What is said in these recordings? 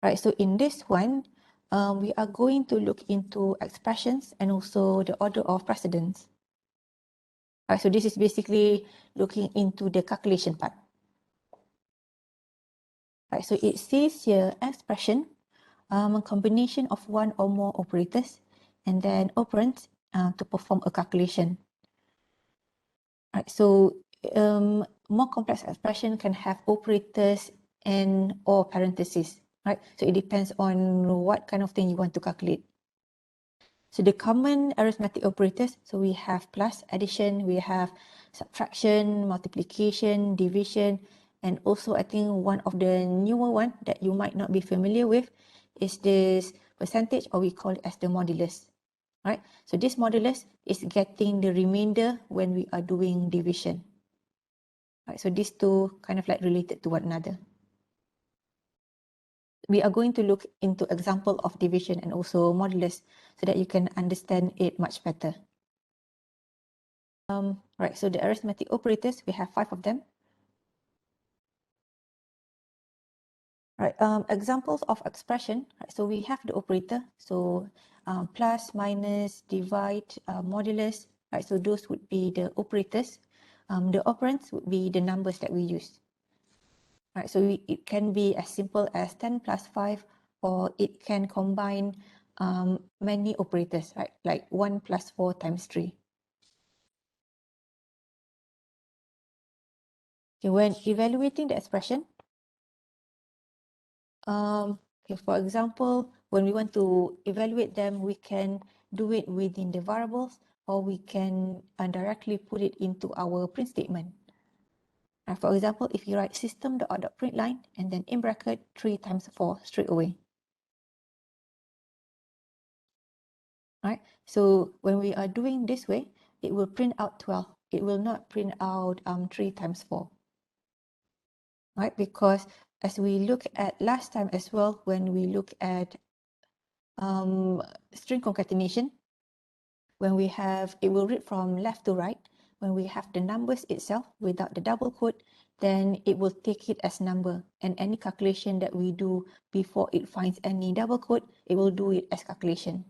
Right, so in this one, we are going to look into expressions and also the order of precedence. Right, so this is basically looking into the calculation part. Right, so it says here expression, a combination of one or more operators and then operands to perform a calculation. Right, so more complex expression can have operators and or parentheses. Right, so it depends on what kind of thing you want to calculate. So the common arithmetic operators, so we have plus, addition, we have subtraction, multiplication, division, and also I think one of the newer one that you might not be familiar with is this percentage, or we call it as the modulus. Right? So this modulus is getting the remainder when we are doing division. Right? So these two kind of like related to one another. We are going to look into example of division and also modulus so that you can understand it much better. Right, so the arithmetic operators, we have 5 of them. Right, examples of expression. Right, so we have the operator, so plus, minus, divide, modulus. Right, so those would be the operators. The operands would be the numbers that we use. Right, so it can be as simple as 10 plus 5, or it can combine many operators, right? Like 1 plus 4 times 3. Okay, when evaluating the expression, okay, for example, when we want to evaluate them, we can do it within the variables, or we can directly put it into our print statement. For example, if you write system.out.println and then in bracket 3 times 4 straight away. Right? So when we are doing this way, it will print out 12. It will not print out 3 times 4. Right? Because as we look at last time as well, when we look at string concatenation, when we have, it will read from left to right. When we have the numbers itself without the double quote, then it will take it as number. And any calculation that we do before it finds any double quote, it will do it as calculation.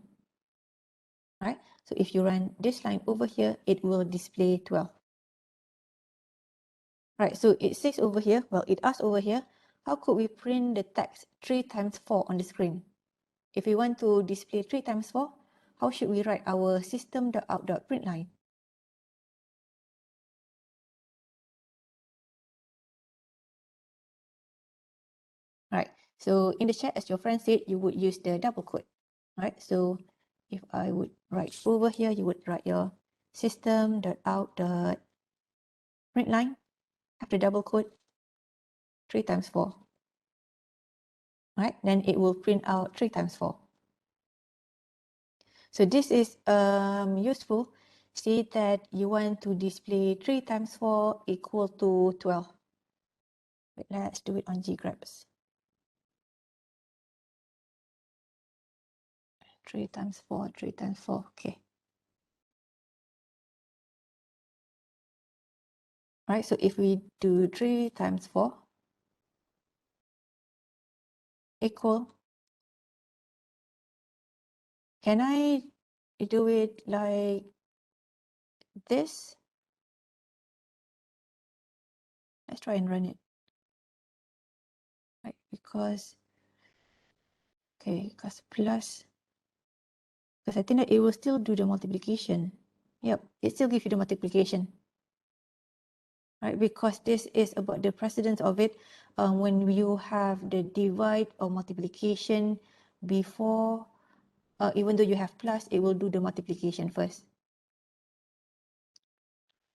Right? So if you run this line over here, it will display 12. Right, so it says over here, well, it asks over here, how could we print the text 3 times 4 on the screen? If we want to display 3 times 4, how should we write our system.out.println? Right, so in the chat, as your friend said, you would use the double quote. Right, so if I would write over here, you would write your system.out.println, have the double quote, 3 times 4. Right, then it will print out 3 times 4. So this is useful. Say that you want to display 3 times 4 equal to 12. Wait, let's do it on ggrabs. 3 times 4, 3 times 4, okay. Right, so if we do 3 times 4 equal, can I do it like this? Let's try and run it. Right, because, okay, because plus, because I think that it will still do the multiplication. Yep, it still gives you the multiplication. Right, because this is about the precedence of it. When you have the divide or multiplication before, even though you have plus, it will do the multiplication first.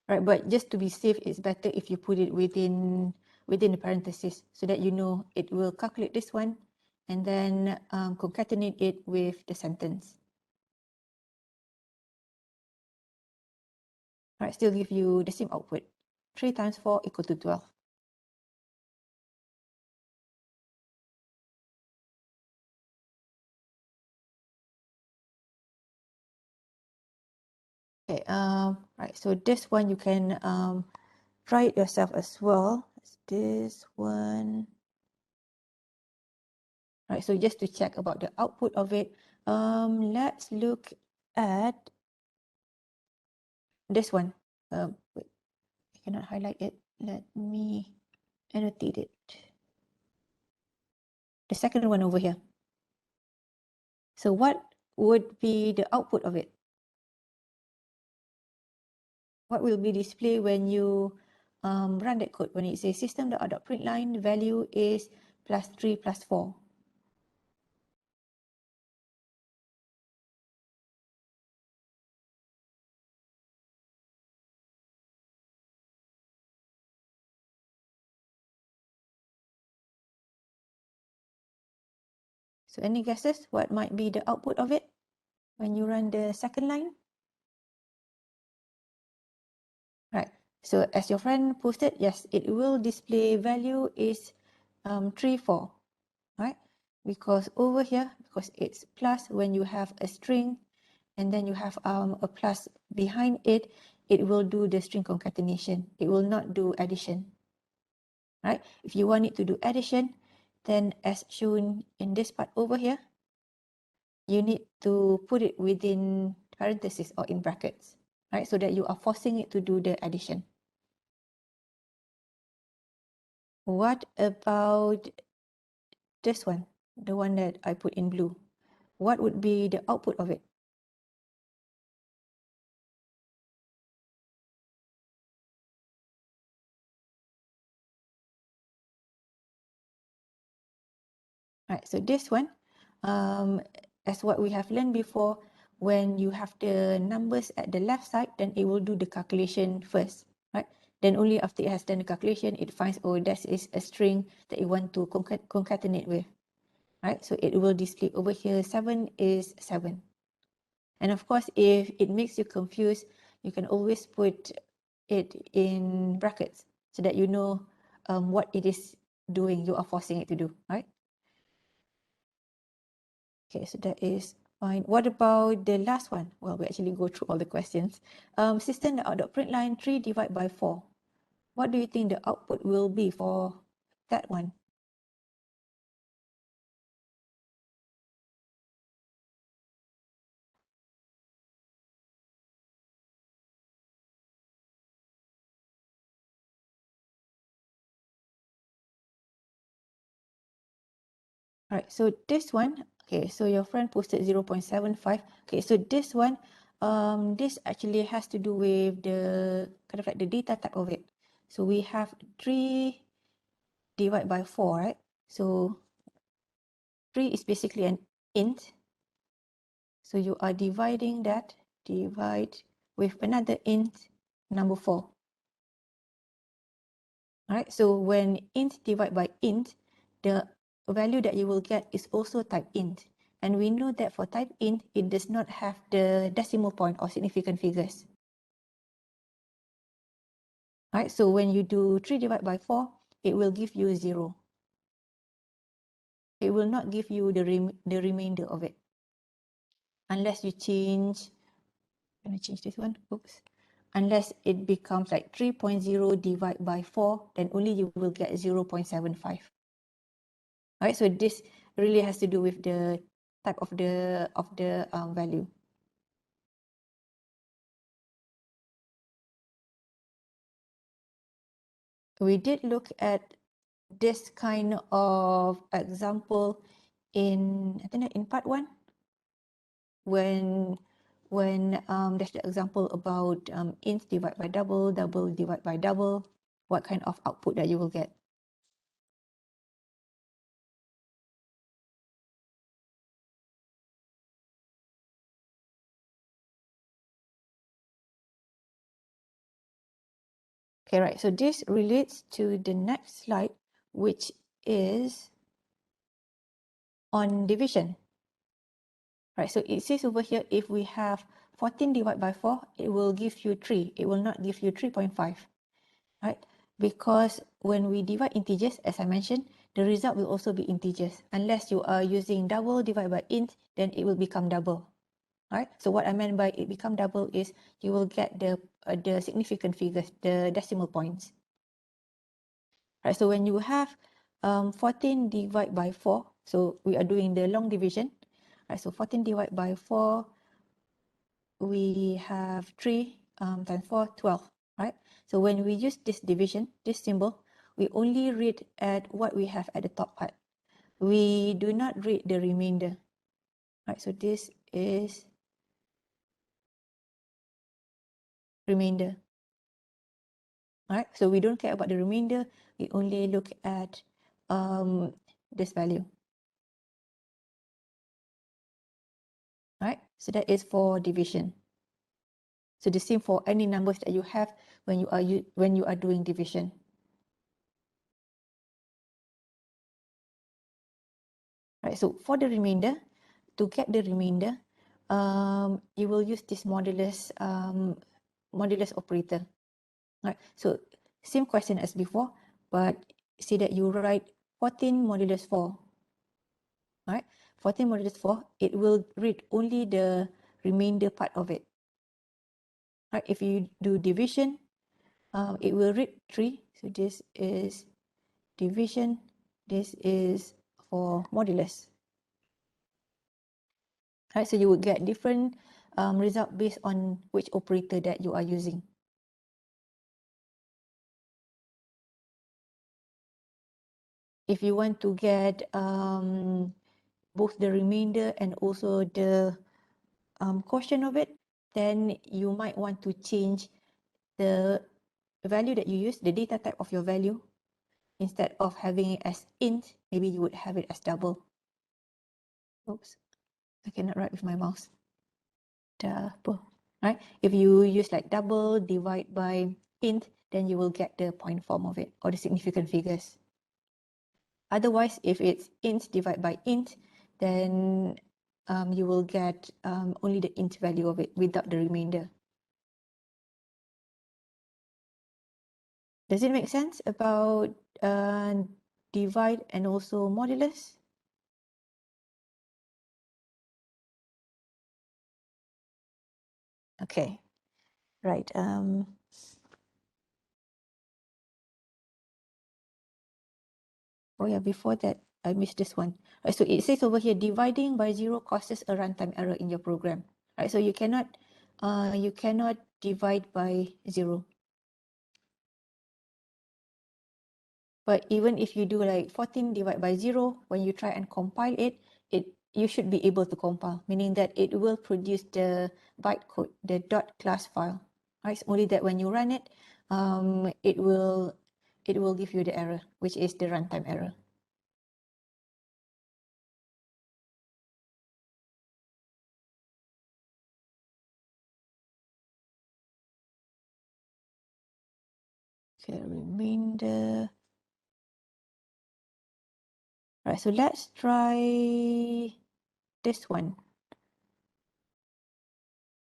Right, but just to be safe, it's better if you put it within the parentheses so that you know it will calculate this one and then concatenate it with the sentence. Right, still give you the same output. 3 times 4 equal to 12. Okay, right, so this one you can try it yourself as well. This one. Right, so just to check about the output of it, let's look at this one. Wait, I cannot highlight it. Let me annotate it. The second one over here. So what would be the output of it? What will be displayed when you run that code? When it says system.out.println value is +3 +4. So any guesses what might be the output of it when you run the second line? Right. So as your friend posted, yes, it will display value is 3, 4, right? Because over here, because it's plus, when you have a string and then you have a plus behind it, it will do the string concatenation. It will not do addition, right? If you want it to do addition, then as shown in this part over here, you need to put it within parentheses or in brackets, right? So that you are forcing it to do the addition. What about this one, the one that I put in blue? What would be the output of it? Right, so this one, as what we have learned before, when you have the numbers at the left side, then it will do the calculation first, right? Then only after it has done the calculation, it finds, oh, that is a string that you want to concatenate with, right? So it will display over here, 7 is 7. And of course, if it makes you confused, you can always put it in brackets so that you know what it is doing, you are forcing it to do, right? Okay, so that is fine. What about the last one? Well, we actually go through all the questions. System.out.println 3 divided by 4. What do you think the output will be for that one? All right, so this one, okay, so your friend posted 0.75. Okay, so this one, this actually has to do with the kind of like the data type of it. So we have 3 divided by 4, right? So 3 is basically an int. So you are dividing that, divide with another int, number 4. Alright, so when int divide by int, the value that you will get is also type int. And we know that for type int, it does not have the decimal point or significant figures. Alright, so when you do 3 divided by 4, it will give you 0. It will not give you the remainder of it. Unless you change, I'm going to change this one, oops. Unless it becomes like 3.0 divided by 4, then only you will get 0.75. Alright, so this really has to do with the type of the value. We did look at this kind of example in, I think, in part 1, when there's the example about int divided by double, double divided by double, what kind of output that you will get. Okay, right. So this relates to the next slide, which is on division. Right. So it says over here, if we have 14 divided by 4, it will give you 3. It will not give you 3.5. Right. Because when we divide integers, as I mentioned, the result will also be integers. Unless you are using double divided by int, then it will become double. Right. So what I meant by it become double is you will get the significant figures, the decimal points. Right, so when you have 14 divided by 4, So we are doing the long division. Right, so 14 divided by 4, we have 3 times 4, 12, right? So when we use this division, this symbol, we only read at what we have at the top part. We do not read the remainder. Right, so this is remainder. Right, so we don't care about the remainder. We only look at this value. Right, so that is for division. So the same for any numbers that you have when you are doing division. Right, so for the remainder, to get the remainder, you will use this modulus operator. Right, so same question as before, but see that you write 14 modulus 4. Right, 14 modulus 4, it will read only the remainder part of it. Right, if you do division, it will read 3. So this is division, this is for modulus. Right, so you would get different result based on which operator that you are using. If you want to get both the remainder and also the quotient of it, then you might want to change the value that you use, the data type of your value. Instead of having it as int, maybe you would have it as double. Oops, I cannot write with my mouse. Double, right? If you use like double divide by int, then you will get the point form of it or the significant figures. Otherwise, if it's int divide by int, then you will get only the int value of it without the remainder. Does it make sense about divide and also modulus? Okay, right. Oh yeah, before that, I missed this one. Right, so it says over here, dividing by 0 causes a runtime error in your program. Right, so you cannot divide by 0. But even if you do like 14 divided by 0, when you try and compile it, you should be able to compile, meaning that it will produce the bytecode, the .class file. Right, it's only that when you run it, it will give you the error, which is the runtime error. Okay, remainder. Right, so let's try this one.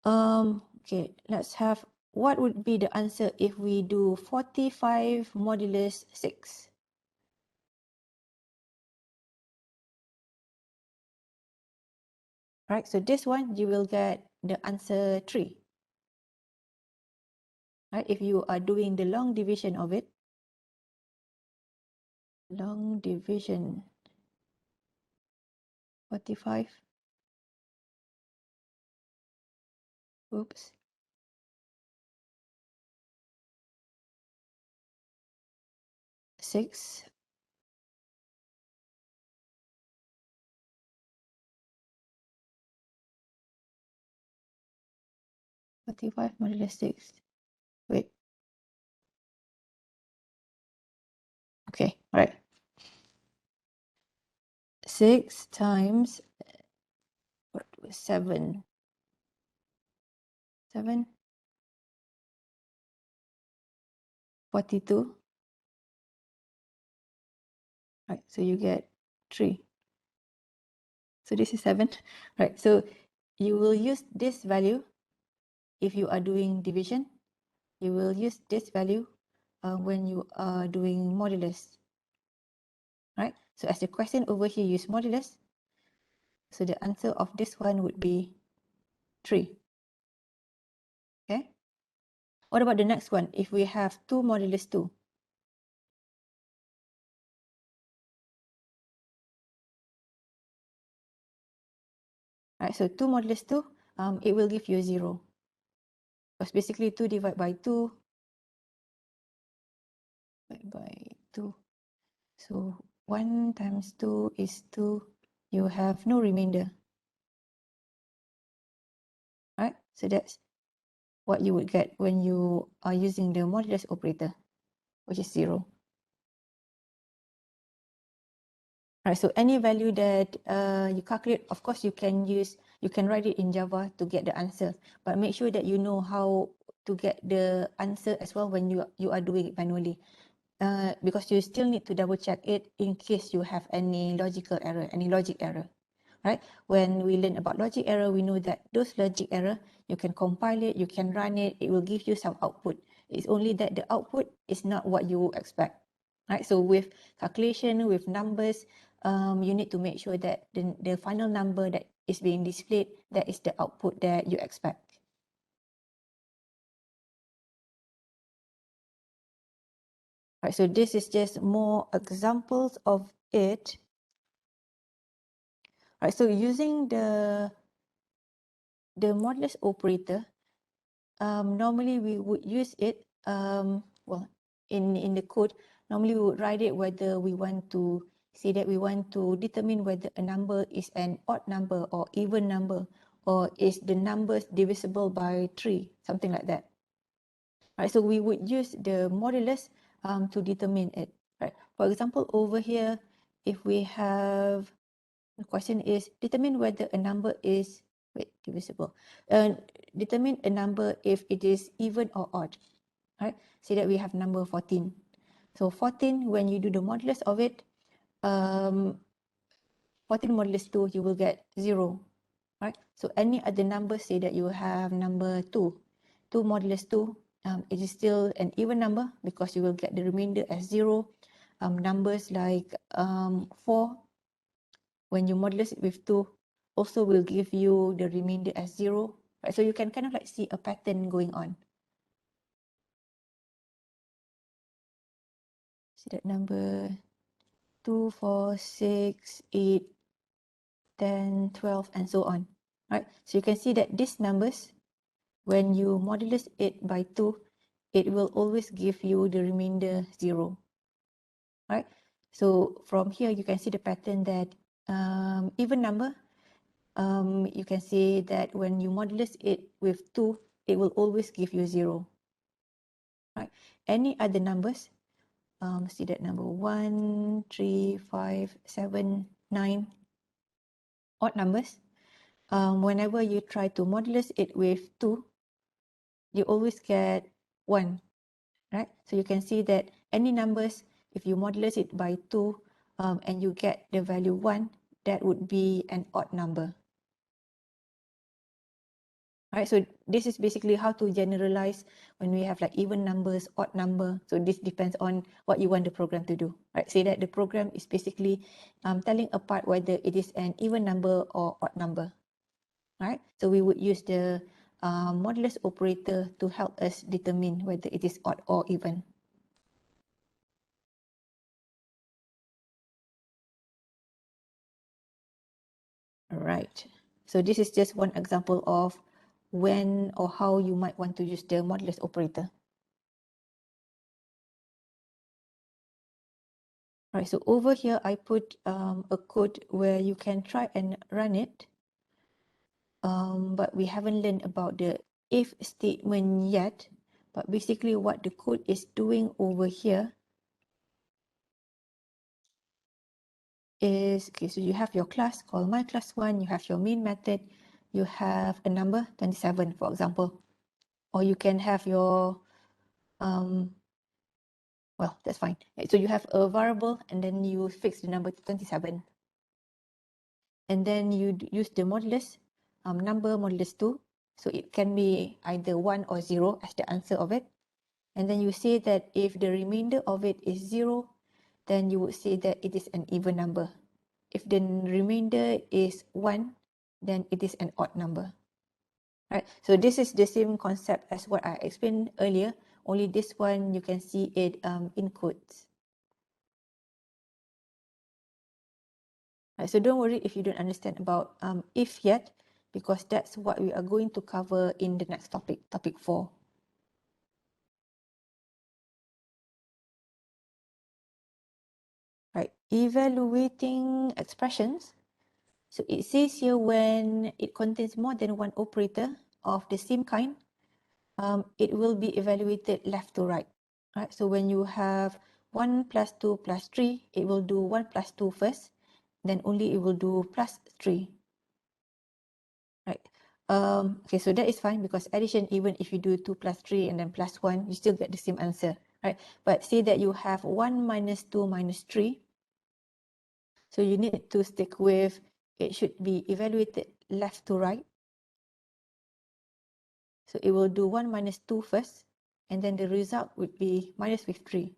Okay, let's have, what would be the answer if we do 45 modulus 6? Right, so this one, you will get the answer 3. Right, if you are doing the long division of it, long division, 45, oops, six, 45 modulus 6. Wait. Okay, all right. 6 times 7. 7, 42. Right, so you get 3. So this is 7. Right, so you will use this value if you are doing division. You will use this value when you are doing modulus. Right, so as the question over here use modulus, so the answer of this one would be 3. Okay, what about the next one? If we have 2 modulus 2, Right, so 2 modulus 2, it will give you 0. Because basically 2 divided by 2 by 2. So 1 times 2 is 2. You have no remainder. Right? So that's what you would get when you are using the modulus operator, which is 0. Right, so any value that you calculate, of course you can write it in Java to get the answer, but make sure that you know how to get the answer as well when you are doing it manually. Because you still need to double check it in case you have any logic error, right? When we learn about logic error, we know that those logic error, you can compile it, you can run it, it will give you some output. It's only that the output is not what you expect, right? So with calculation, with numbers, you need to make sure that the final number that is being displayed, that is the output that you expect. Right, so this is just more examples of it. Right, so using the modulus operator, normally we would use it, well, in the code, normally we would write it whether we want to say that we want to determine whether a number is an odd number or even number, or is the numbers divisible by 3, something like that. Right, so we would use the modulus to determine it. Right. For example, over here, if we have, the question is determine whether a number is divisible. Determine a number if it is even or odd. Right. Say that we have number 14. So 14, when you do the modulus of it, 14 modulus 2, you will get 0. Right. So any other number, say that you have number 2. 2 modulus 2, it is still an even number because you will get the remainder as 0. Numbers like 4, when you modulus it with 2, also will give you the remainder as 0. Right? So you can kind of like see a pattern going on. See that number 2, 4, 6, 8, 10, 12, and so on. Right? So you can see that these numbers, when you modulus it by 2, it will always give you the remainder 0. Right? So from here, you can see the pattern that even number, you can see that when you modulus it with 2, it will always give you 0. Right? Any other numbers, see that number 1, 3, 5, 7, 9, odd numbers, whenever you try to modulus it with 2, you always get 1. Right? So you can see that any numbers, if you modulus it by 2 and you get the value 1, that would be an odd number. Right, so this is basically how to generalize when we have like even numbers, odd number. So this depends on what you want the program to do. Right, say that the program is basically telling apart whether it is an even number or odd number. Right, so we would use the modulus operator to help us determine whether it is odd or even. Right, so this is just one example of when or how you might want to use the modulus operator. Right, so over here I put a code where you can try and run it, but we haven't learned about the if statement yet. But basically what the code is doing over here is, okay, so you have your class called my class 1, you have your main method, you have a number 27, for example, or you can have your well, that's fine. So you have a variable and then you fix the number to 27. And then you use the modulus, number modulus 2. So it can be either 1 or 0 as the answer of it. And then you say that if the remainder of it is 0, then you would say that it is an even number. If the remainder is 1, then it is an odd number. Right? So this is the same concept as what I explained earlier, only this one you can see it in quotes. Right, so don't worry if you don't understand about if yet. because that's what we are going to cover in the next topic, topic 4. Right, evaluating expressions. So it says here when it contains more than one operator of the same kind, it will be evaluated left to right. Right, so when you have 1 plus 2 plus 3, it will do 1 plus 2 first, then only it will do plus 3. Right. Okay, so that is fine because addition, even if you do 2 plus 3 and then plus 1, you still get the same answer, right? But say that you have 1 minus 2 minus 3. So you need to stick with, it should be evaluated left to right. So it will do 1 minus 2 first, and then the result would be minus with 3,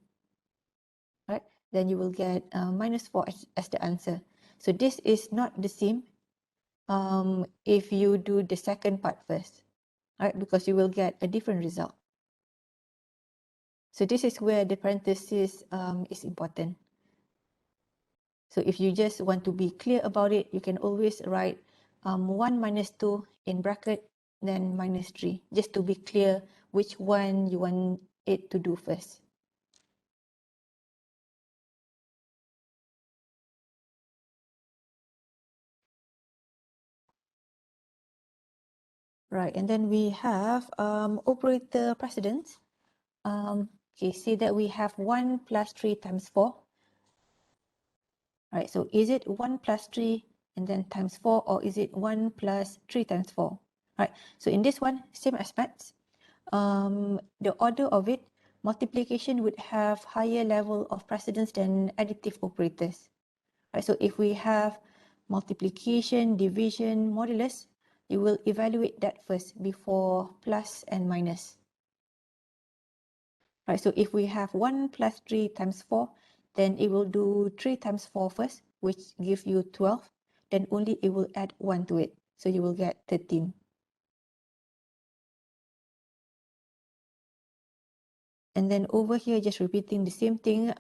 right? Then you will get minus 4 as the answer. So this is not the same if you do the second part first, right? Because you will get a different result. So this is where the parenthesis is important. So if you just want to be clear about it, you can always write 1 minus 2 in bracket, then minus 3, just to be clear which one you want it to do first. Right, and then we have operator precedence. Okay, say that we have 1 plus 3 times 4. Right, so is it 1 plus 3 and then times 4, or is it 1 plus 3 times 4? Right, so in this one, same aspects. The order of it, multiplication would have higher level of precedence than additive operators. Right, so if we have multiplication, division, modulus, you will evaluate that first before plus and minus. Right, so if we have 1 plus 3 times 4, then it will do 3 times 4 first, which gives you 12. Then only it will add 1 to it. So you will get 13. And then over here, just repeating the same thing,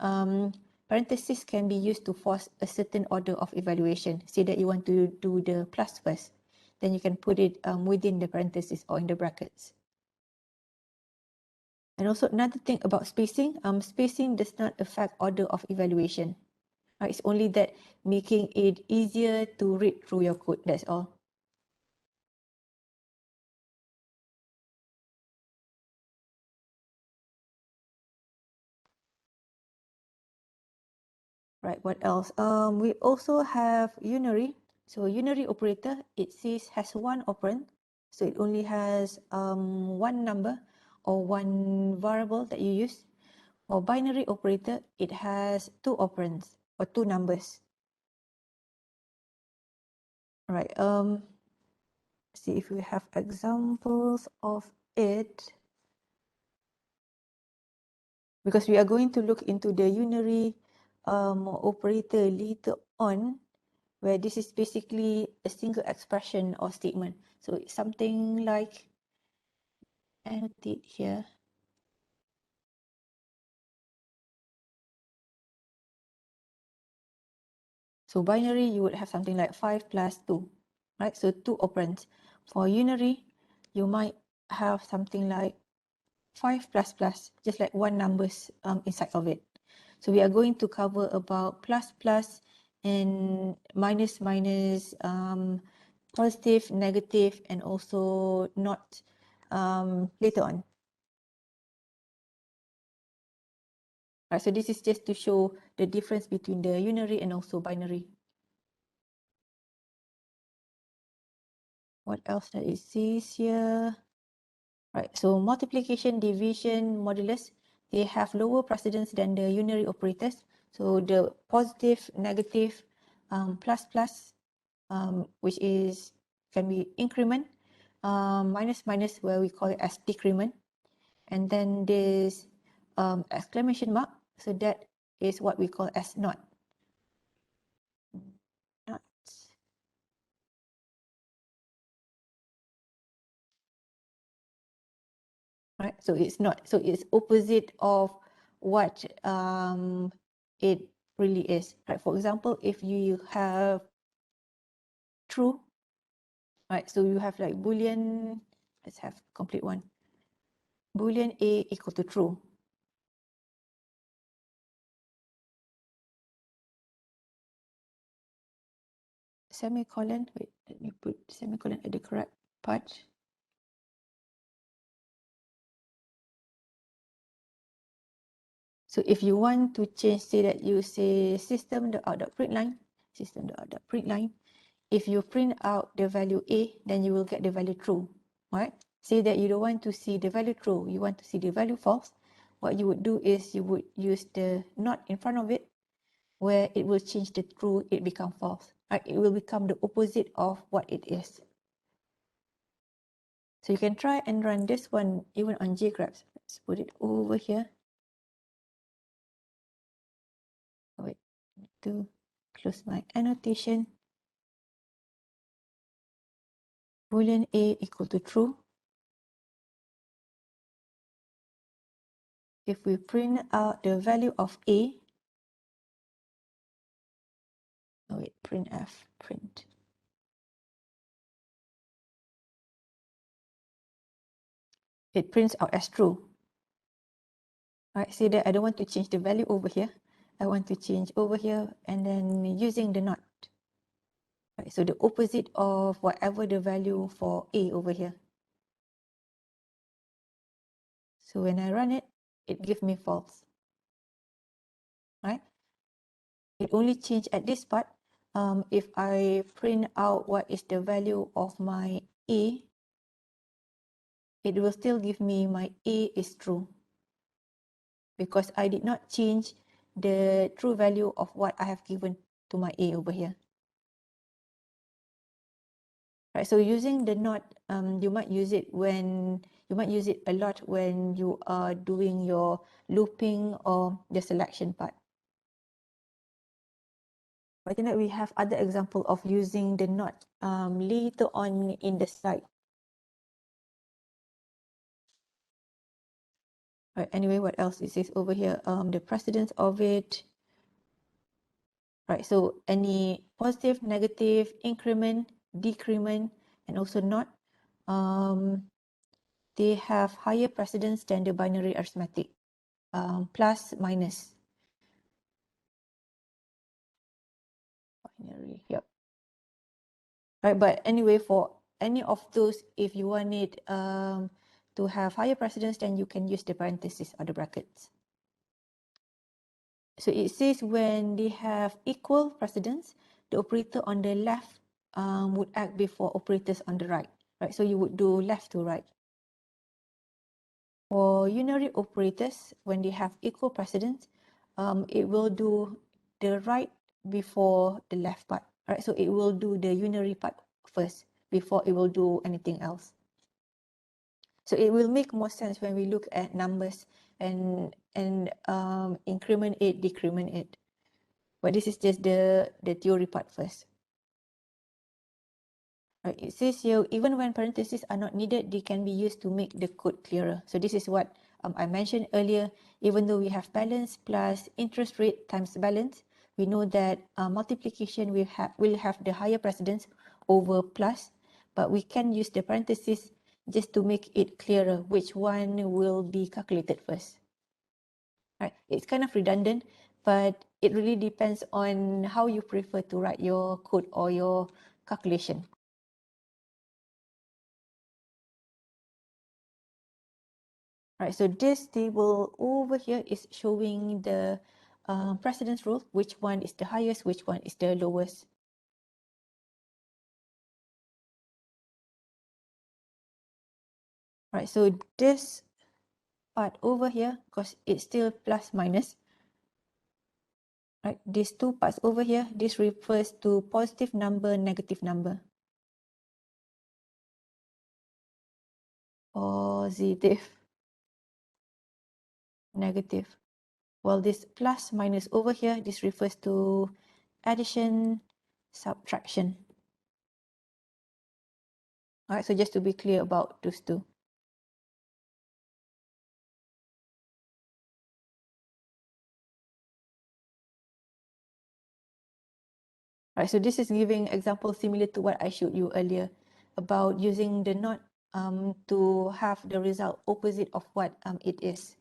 parentheses can be used to force a certain order of evaluation. Say that you want to do the plus first, then you can put it within the parentheses or in the brackets. And also another thing about spacing, spacing does not affect order of evaluation. It's only that making it easier to read through your code, that's all. Right, what else? We also have unary. So unary operator, it says has one operand. So it only has one number or one variable that you use. For binary operator, it has two operands or two numbers. Right, see if we have examples of it. Because we are going to look into the unary operator later on, where this is basically a single expression or statement. So it's something like, annotate here. So binary, you would have something like 5 plus 2, right? So two operands. For unary, you might have something like 5 plus plus, just like one numbers inside of it. So we are going to cover about plus plus and minus minus, positive, negative, and also not later on. Right, so this is just to show the difference between the unary and also binary. What else that it says here? Right, so multiplication, division, modulus, they have lower precedence than the unary operators. So the positive, negative, plus plus, which is can be increment, minus minus, where we call it as decrement, and then this exclamation mark, so that is what we call as not. Not. Right, so it's not, so it's opposite of what it really is. Right, for example, if you have true, Right, so you have like Boolean, let's have complete one. Boolean A equal to true. Semicolon, wait, let me put semicolon at the correct part. So if you want to change, say that you say system.out.println, system.out.println, if you print out the value A, then you will get the value true, right? Say that you don't want to see the value true, you want to see the value false. What you would do is you would use the not in front of it, where it will change the true, it become false. Right? It will become the opposite of what it is. So you can try and run this one even on JGraphs. Let's put it over here. Wait, to close my annotation. Boolean A equal to true. If we print out the value of A, oh wait, printf, print. It prints out as true. Right, say that I don't want to change the value over here. I want to change over here and then using the not. Right, so the opposite of whatever the value for A over here. So when I run it, it gives me false. Right? It only change at this part. If I print out what is the value of my A, it will still give me my A is true, because I did not change the true value of what I have given to my A over here. Right, so using the not, you might use it a lot when you are doing your looping or the selection part. I think that we have other example of using the not later on in the slide. Right, anyway, what else it says over here? The precedence of it. Right, so any positive, negative, increment, decrement, and also not, they have higher precedence than the binary arithmetic, plus, minus. Binary, yep. Right, but anyway, for any of those, if you want it to have higher precedence, then you can use the parentheses or the brackets. So it says when they have equal precedence, the operator on the left would act before operators on the right. Right, so you would do left to right. For unary operators, when they have equal precedence, it will do the right before the left part. Right, so it will do the unary part first before it will do anything else. So it will make more sense when we look at numbers and increment it, decrement it. But this is just the theory part first. Right, it says here, even when parentheses are not needed, they can be used to make the code clearer. So this is what I mentioned earlier. Even though we have balance plus interest rate times balance, we know that multiplication will have the higher precedence over plus, but we can use the parentheses just to make it clearer which one will be calculated first. Right, it's kind of redundant, but it really depends on how you prefer to write your code or your calculation. Right, so this table over here is showing the precedence rule, which one is the highest, which one is the lowest. Right, so this part over here, because it's still plus minus, right, these two parts over here, this refers to positive number, negative number. Positive, negative. While this plus minus over here, this refers to addition, subtraction. All right, so just to be clear about those two. Right, so this is giving example similar to what I showed you earlier. about using the not to have the result opposite of what it is.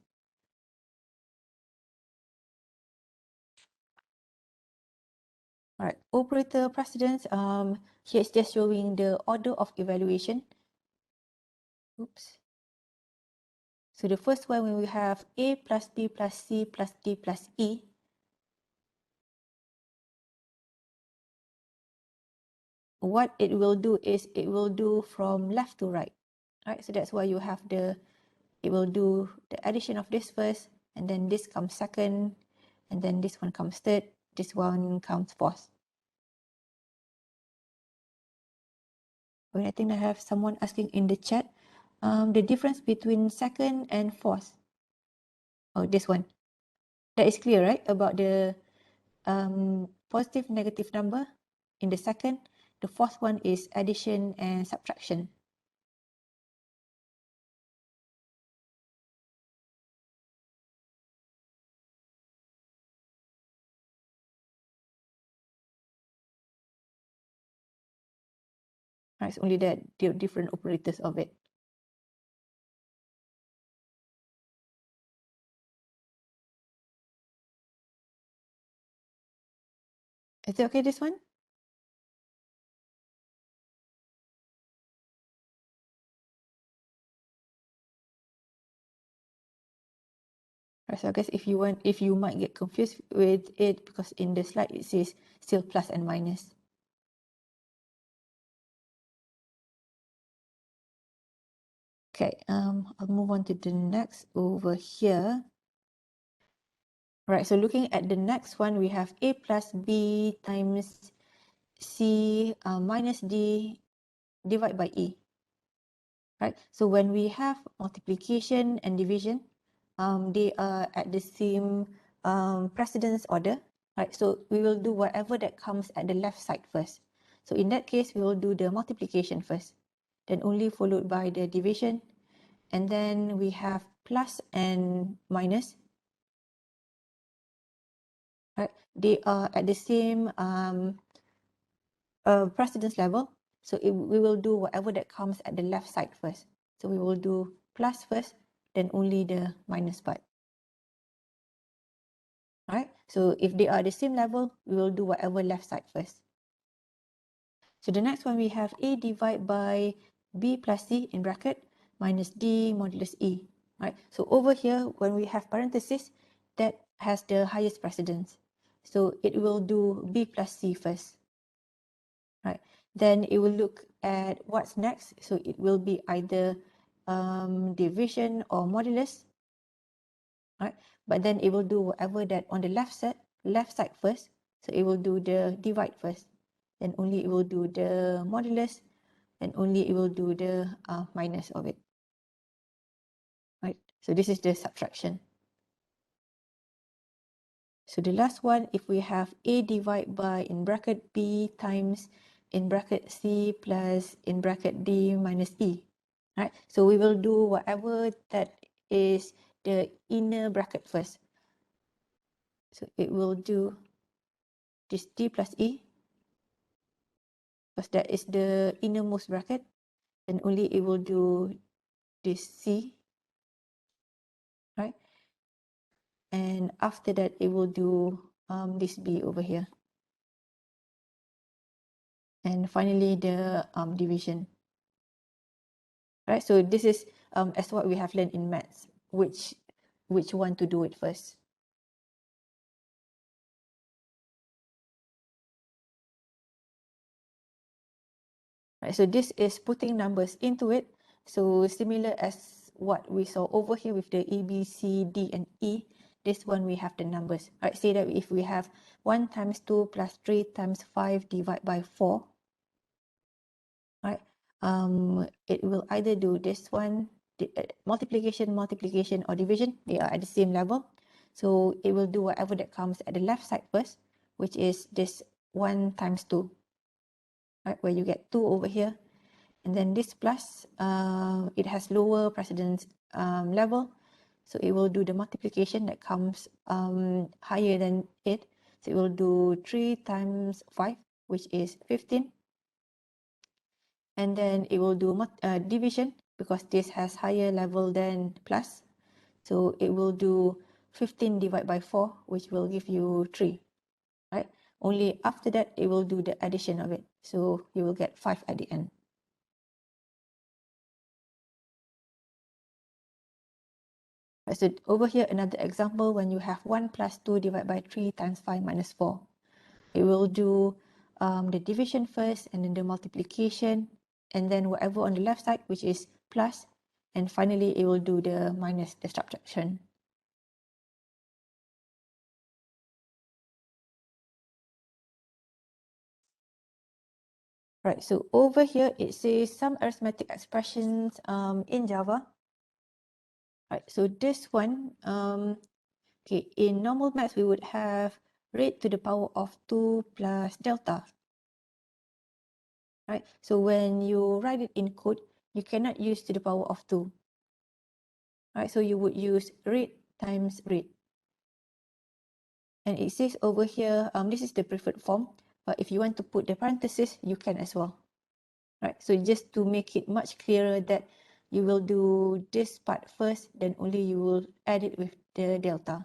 All right, operator precedence. Here it's just showing the order of evaluation. Oops. So the first one, when we have A plus B plus C plus D plus E, what it will do is it will do from left to right. Right, so that's why you have it will do the addition of this first, and then this comes second, and then this one comes third, this one comes fourth. I think I have someone asking in the chat, the difference between second and fourth. Oh, this one. That is clear, right? About the positive, negative number in the second. The fourth one is addition and subtraction. Right, it's only that the different operators of it. Is it okay, this one? Right, so I guess if you might get confused with it because in the slide it says still plus and minus. Okay, I'll move on to the next over here. Right, so looking at the next one, we have A plus B times C minus D divided by E. Right, so when we have multiplication and division, they are at the same precedence order. Right, so we will do whatever that comes at the left side first. So in that case, we will do the multiplication first, then only followed by the division, and then we have plus and minus. Right, they are at the same precedence level. So we will do whatever that comes at the left side first. So we will do plus first, then only the minus part. Right, so if they are the same level, we will do whatever left side first. So the next one, we have A divided by B plus C in bracket minus D modulus E. Right, so over here, when we have parenthesis, that has the highest precedence. So it will do B plus C first. Right, then it will look at what's next. So it will be either division or modulus. Right, but then it will do whatever that on the left side first. So it will do the divide first, then only it will do the modulus, then only it will do the minus of it. Right, so this is the subtraction. So the last one, if we have A divided by in bracket B times in bracket C plus in bracket D minus E. Right, so we will do whatever that is the inner bracket first. So it will do this D plus E, because that is the innermost bracket, and only it will do this C, right? And after that, it will do this B over here. And finally, the division. Right, so this is as what we have learned in maths, which one to do it first. Right, so this is putting numbers into it. So similar as what we saw over here with the A, B, C, D, and E, this one we have the numbers. Right, say that if we have 1 times 2 plus 3 times 5 divided by 4, right, it will either do this one, multiplication, or division. They are at the same level. So it will do whatever that comes at the left side first, which is this 1 times 2, right, where you get 2 over here. And then this plus, it has lower precedence level. So it will do the multiplication that comes higher than it. So it will do 3 times 5, which is 15. and then it will do division because this has higher level than plus. So it will do 15 divided by 4, which will give you 3, right? Only after that, it will do the addition of it. So you will get 5 at the end. Right, so over here, another example, when you have 1 plus 2 divided by 3 times 5 minus 4. It will do the division first, and then the multiplication, and then whatever on the left side, which is plus, and finally it will do the minus, the subtraction. Right, so over here it says some arithmetic expressions in Java. Right, so this one, okay, in normal maths we would have raised to the power of 2 plus delta. Right, so when you write it in code, you cannot use to the power of 2. Right, so you would use rate times rate. And it says over here, this is the preferred form, but if you want to put the parenthesis, you can as well. Right, so just to make it much clearer that you will do this part first, then only you will add it with the delta.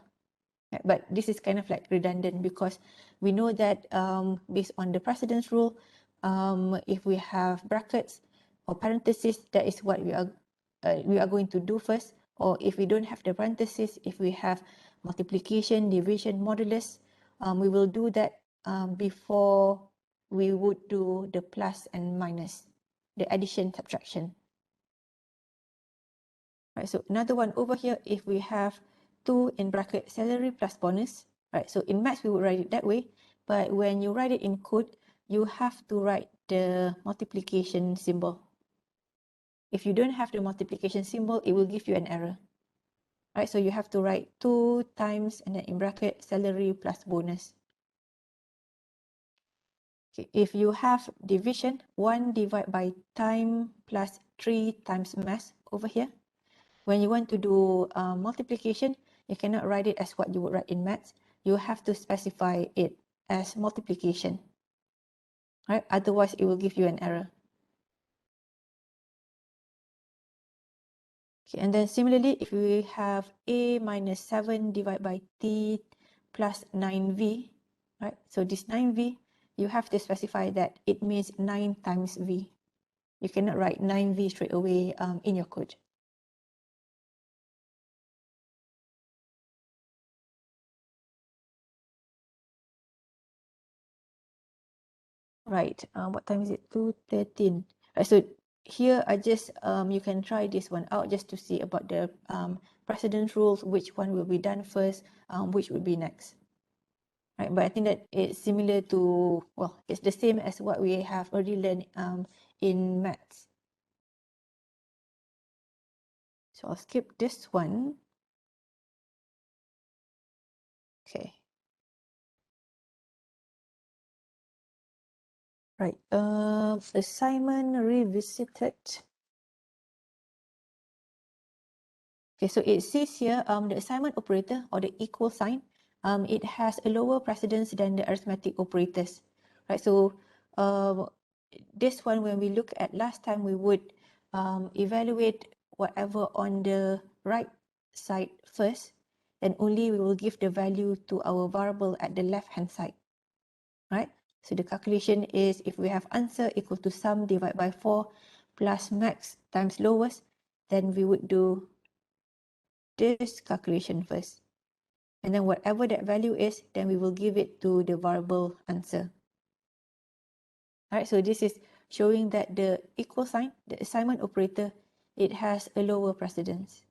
Right, but this is kind of like redundant because we know that based on the precedence rule, if we have brackets or parentheses, that is what we are going to do first. Or if we don't have the parentheses, if we have multiplication, division, modulus, we will do that before we would do the plus and minus, the addition, subtraction. Right, so another one over here, if we have 2 in bracket salary plus bonus, right, so in maths we would write it that way, but when you write it in code, you have to write the multiplication symbol. If you don't have the multiplication symbol, it will give you an error. Right, so you have to write 2 times and then in bracket salary plus bonus. Okay, if you have division, 1 divided by time plus 3 times mass over here. When you want to do multiplication, you cannot write it as what you would write in maths. You have to specify it as multiplication. Right? Otherwise, it will give you an error. Okay, and then similarly, if we have a minus 7 divided by t plus 9v, right? So this 9v, you have to specify that it means 9 times v. You cannot write 9v straight away in your code. Right, what time is it? 2:13. Right, so here I just, you can try this one out just to see about the precedence rules, which one will be done first, which will be next. Right, but I think that it's similar to, well, it's the same as what we have already learned in maths. So I'll skip this one. Okay. Right, assignment revisited. Okay, so it says here, the assignment operator or the equal sign, it has a lower precedence than the arithmetic operators, right? So this one, when we look at last time, we would evaluate whatever on the right side first, then only we will give the value to our variable at the left-hand side, right? So the calculation is if we have answer equal to sum divided by 4 plus max times lowest, then we would do this calculation first. And then whatever that value is, then we will give it to the variable answer. All right, so this is showing that the equal sign, the assignment operator, it has a lower precedence.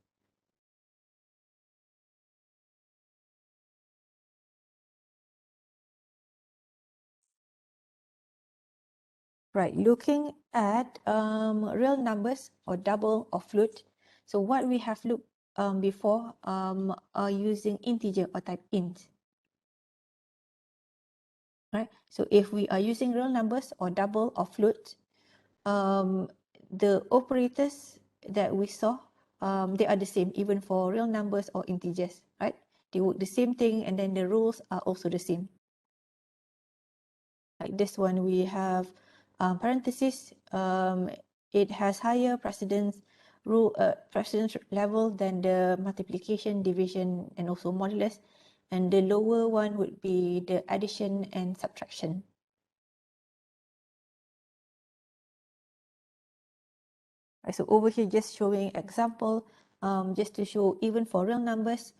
Right, looking at real numbers or double or float. So what we have looked before are using integer or type int. Right, so if we are using real numbers or double or float, the operators that we saw, they are the same even for real numbers or integers, right? They work the same thing, and then the rules are also the same. Like this one, we have parentheses, it has higher precedence level than the multiplication, division, and also modulus. And the lower one would be the addition and subtraction. Right, so over here, just showing example, just to show even for real numbers,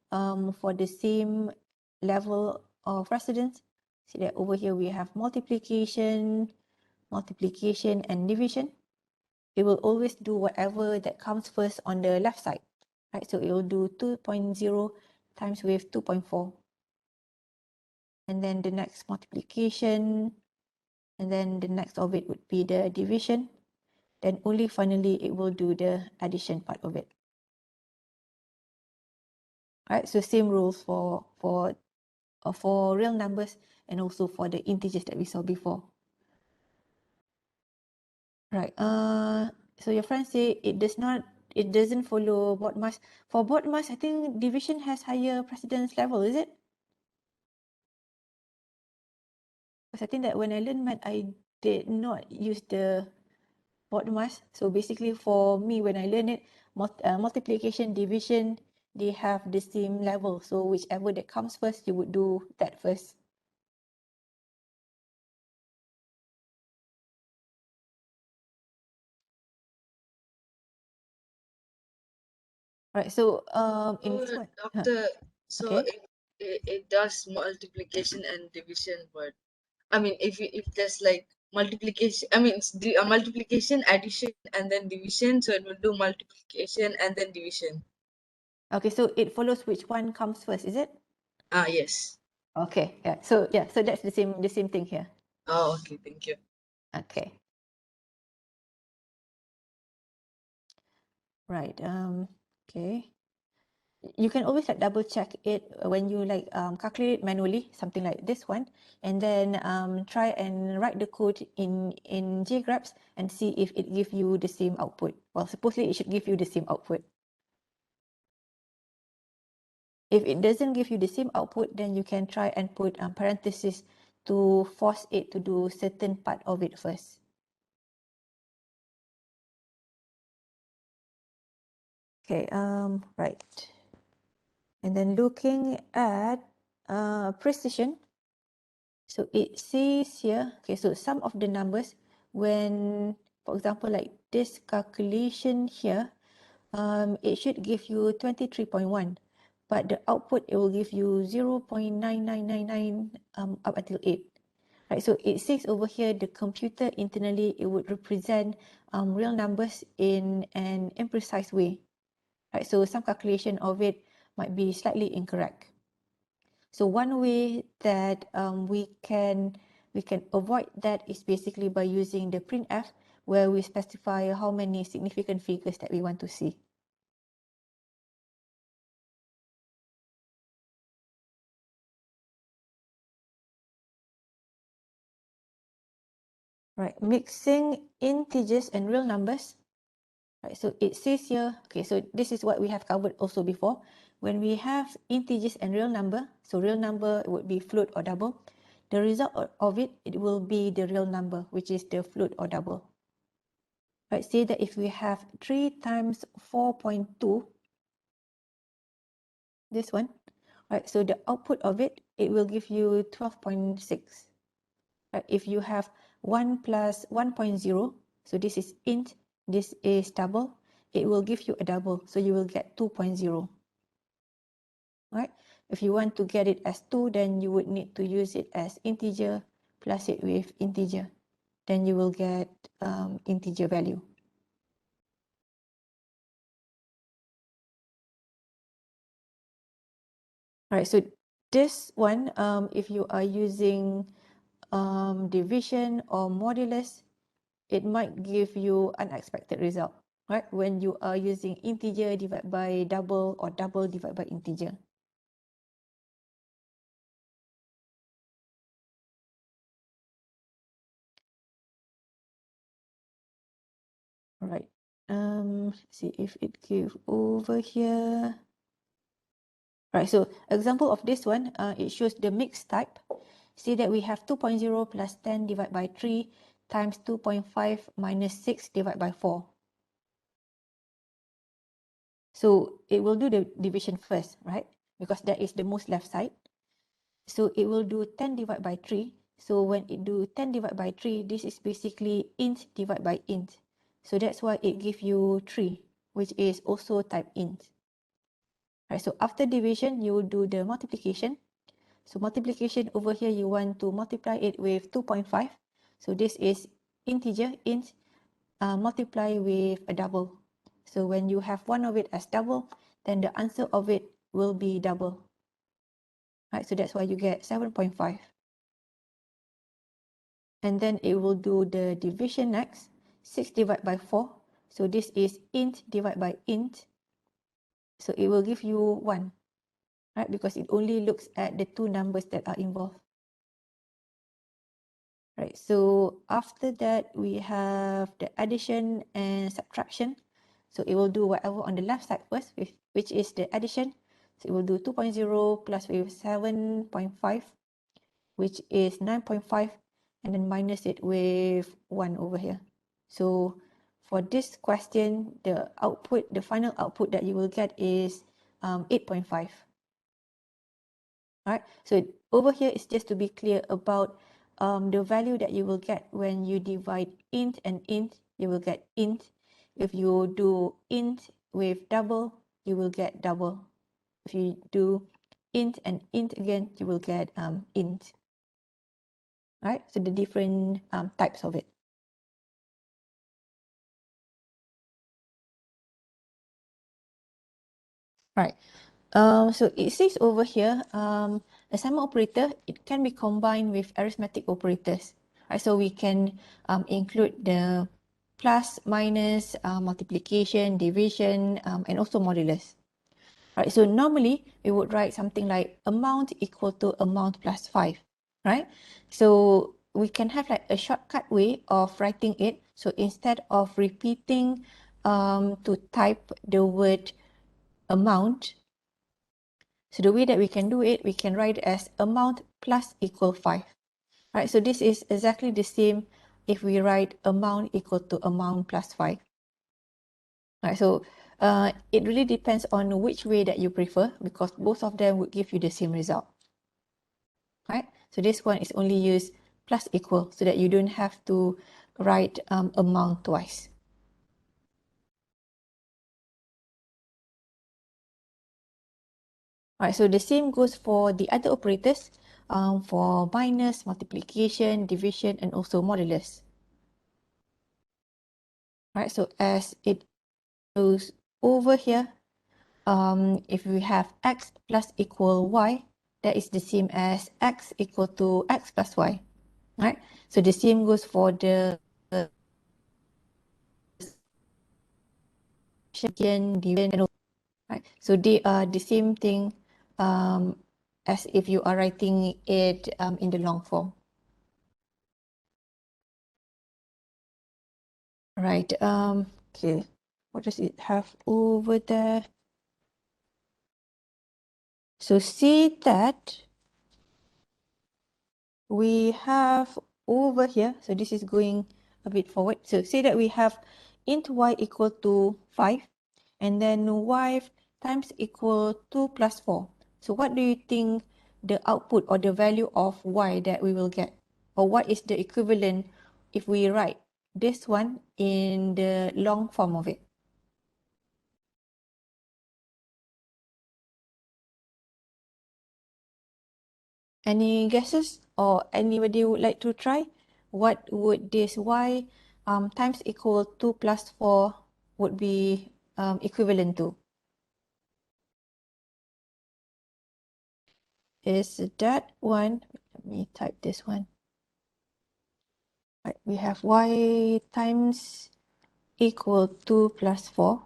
for the same level of precedence. See that over here we have multiplication, and division. It will always do whatever that comes first on the left side, right? So it will do 2.0 times with 2.4. And then the next multiplication, and then the next of it would be the division. Then only finally it will do the addition part of it. Right, so same rules for real numbers and also for the integers that we saw before. Right. So your friend say it doesn't follow BODMAS. For BODMAS, I think division has higher precedence level, is it? Because I think that when I learned math, I did not use the BODMAS. So basically for me, when I learn it, multiplication, division, they have the same level. So whichever that comes first, you would do that first. Right. So in this one, Doctor, so okay. it does multiplication and division, but I mean, if there's like multiplication, I mean, multiplication, addition, and then division, so it will do multiplication and then division. Okay, so it follows which one comes first, is it? Yes. Okay, yeah. So that's the same thing here. Oh, okay, thank you. Okay. Right. Okay. You can always like double check it when you like calculate it manually, something like this one, and then try and write the code in JGraphs and see if it gives you the same output. Well, supposedly it should give you the same output. If it doesn't give you the same output, then you can try and put parentheses to force it to do certain part of it first. Okay, right. And then looking at precision, so it says here, okay, so some of the numbers, when, for example, like this calculation here, it should give you 23.1, but the output, it will give you 0.9999 up until 8. Right, so it says over here, the computer internally, it would represent real numbers in an imprecise way. Right, so some calculation of it might be slightly incorrect. So one way that we can avoid that is basically by using the printf, where we specify how many significant figures that we want to see. Right, mixing integers and real numbers. Right, so it says here, okay, so this is what we have covered also before. When we have integers and real number, so real number would be float or double. The result of it, it will be the real number, which is the float or double. Right, say that if we have 3 times 4.2, this one, right, so the output of it, it will give you 12.6. Right, if you have 1 plus 1.0, so this is int, this is double, it will give you a double, so you will get 2.0. Right, if you want to get it as 2, then you would need to use it as integer plus it with integer, then you will get integer value. Right, so this one, if you are using division or modulus, it might give you unexpected result, right? When you are using integer divided by double or double divided by integer. Right. See if it gives over here. Right, so example of this one, it shows the mixed type. See that we have 2.0 plus 10 divided by 3 times 2.5 minus 6 divided by 4. So it will do the division first, right? Because that is the most left side. So it will do 10 divided by 3. So when it do 10 divided by 3, this is basically int divided by int. So that's why it gives you 3, which is also type int. Right, so after division, you will do the multiplication. So multiplication over here, you want to multiply it with 2.5. So this is integer, int, multiply with a double. So when you have one of it as double, then the answer of it will be double. Right, so that's why you get 7.5. And then it will do the division next. 6 divided by 4. So this is int divided by int. So it will give you 1. Right, because it only looks at the two numbers that are involved. Right, so after that, we have the addition and subtraction. So it will do whatever on the left side first, which is the addition. So it will do 2.0 plus with 7.5, which is 9.5, and then minus it with 1 over here. So for this question, the output, the final output that you will get is 8.5. Right, so over here is just to be clear about the value that you will get when you divide int and int, you will get int. If you do int with double, you will get double. If you do int and int again, you will get int. Right, so the different types of it. Right. So it says over here, assignment operator, it can be combined with arithmetic operators. Right, so we can include the plus, minus, multiplication, division, and also modulus. Right, so normally we would write something like amount equal to amount plus 5, right? So we can have like a shortcut way of writing it. So instead of repeating to type the word amount, so the way that we can do it, we can write it as amount plus equal 5. Right, so this is exactly the same if we write amount equal to amount plus 5. Right, so it really depends on which way that you prefer, because both of them would give you the same result. Right, so this one is only use plus equal so that you don't have to write amount twice. Right, so the same goes for the other operators for minus, multiplication, division, and also modulus. Right, so as it goes over here, if we have x plus equal y, that is the same as x equal to x plus y. Right, so the same goes for the division, right? So they are the same thing as if you are writing it in the long form. Right, okay, what does it have over there? So see that we have over here, so this is going a bit forward. So say that we have int y equal to 5, and then y times equal 2 plus 4. So what do you think the output or the value of y that we will get? Or what is the equivalent if we write this one in the long form of it? Any guesses, or anybody would like to try? What would this y times equal 2 plus 4 would be equivalent to? Is that one? Let me type this one. Right, we have y times equal 2 plus 4.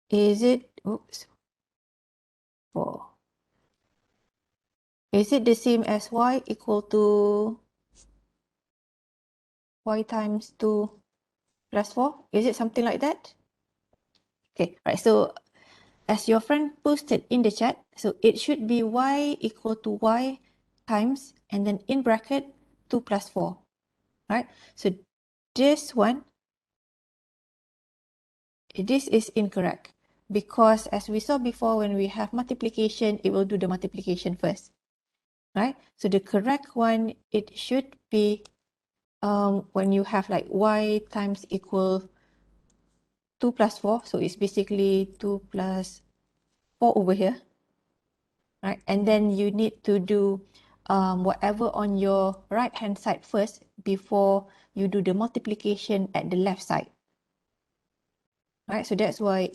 Is it, oops, 4. Is it the same as y equal to y times 2 plus 4? Is it something like that? Okay, right, so as your friend posted in the chat, so it should be y equal to y times, and then in bracket 2 plus 4. right? So this one, this is incorrect because as we saw before, when we have multiplication, it will do the multiplication first, right? So the correct one, it should be when you have like y times equal 2 plus 4. So it's basically 2 plus 4 over here, right? And then you need to do whatever on your right hand side first before you do the multiplication at the left side, right? So that's why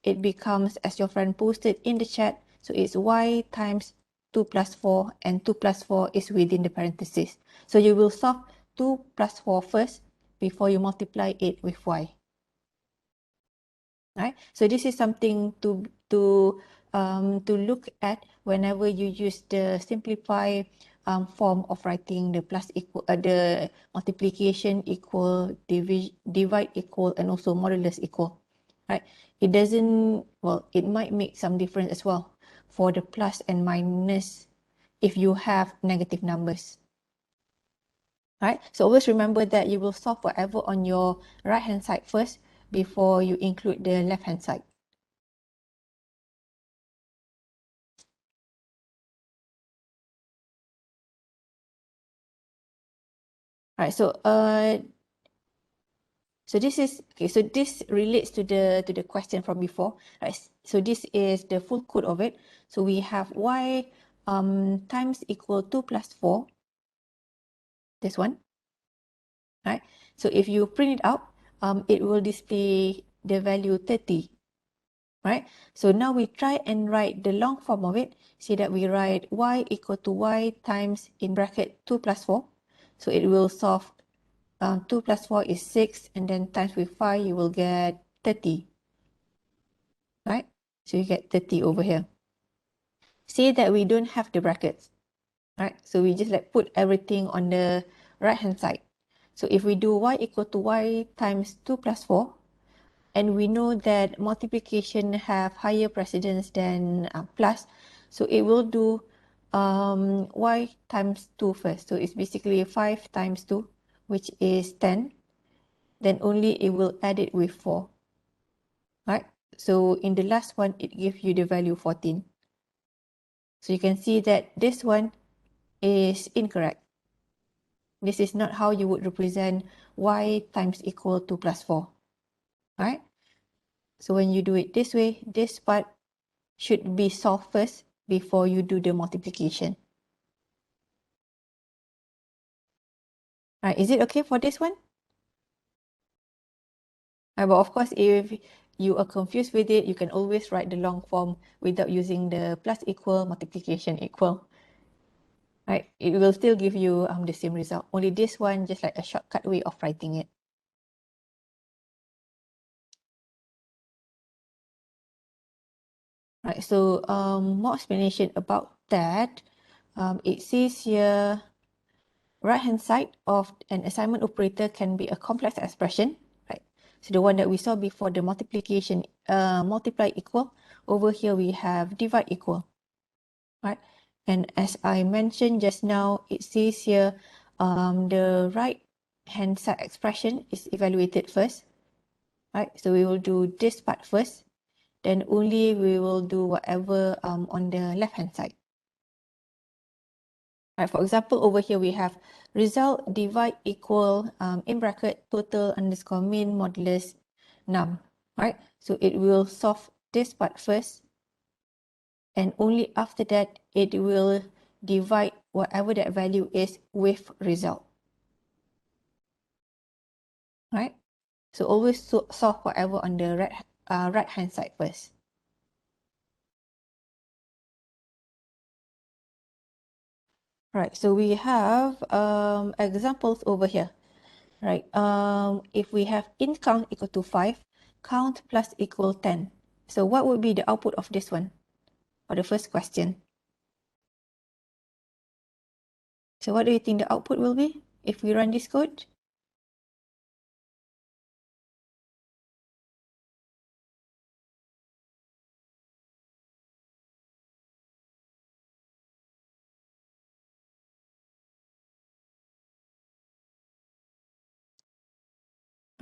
it becomes, as your friend posted in the chat, so it's y times 2 plus 4 and 2 plus 4 is within the parentheses. So you will solve 2 plus 4 first before you multiply it with y. Right? So this is something to look at whenever you use the simplify form of writing the plus equal, the multiplication equal, divide equal, and also modulus equal. Right? It doesn't, well, it might make some difference as well for the plus and minus if you have negative numbers. Right? So always remember that you will solve whatever on your right hand side first before you include the left hand side. Right, so this is okay. So this relates to the question from before, right? So this is the full code of it. So we have y times equal 2 plus 4. This one, right? So if you print it out, it will display the value 30, right? So now we try and write the long form of it. See that we write y equal to y times in bracket 2 plus 4. So it will solve 2 plus 4 is 6, and then times with 5, you will get 30, right? So you get 30 over here. Say that we don't have the brackets, right? So we just like put everything on the right hand side. So if we do y equal to y times 2 plus 4, and we know that multiplication have higher precedence than plus, so it will do y times 2 first. So it's basically 5 times 2, which is 10. Then only it will add it with 4, right? So in the last one, it gives you the value 14. So you can see that this one is incorrect. This is not how you would represent y times equal to plus 4, right? So when you do it this way, this part should be solved first before you do the multiplication. Right, is it okay for this one? But of course, if you are confused with it, you can always write the long form without using the plus equal, multiplication equal. Right, it will still give you the same result. Only this one just like a shortcut way of writing it. Right, so more explanation about that. It says here, right hand side of an assignment operator can be a complex expression, right? So the one that we saw before, the multiplication, multiply equal. Over here we have divide equal, right? And as I mentioned just now, it says here, the right hand side expression is evaluated first, right? So we will do this part first, then only we will do whatever on the left hand side. Right, for example, over here we have result divide equal in bracket total underscore mean modulus num, right? So it will solve this part first, and only after that it will divide whatever that value is with result, right? So always solve whatever on the right hand side first. Right, so we have examples over here. Right, if we have in count equal to 5, count plus equal 10. So what would be the output of this one? For the first question. So what do you think the output will be if we run this code?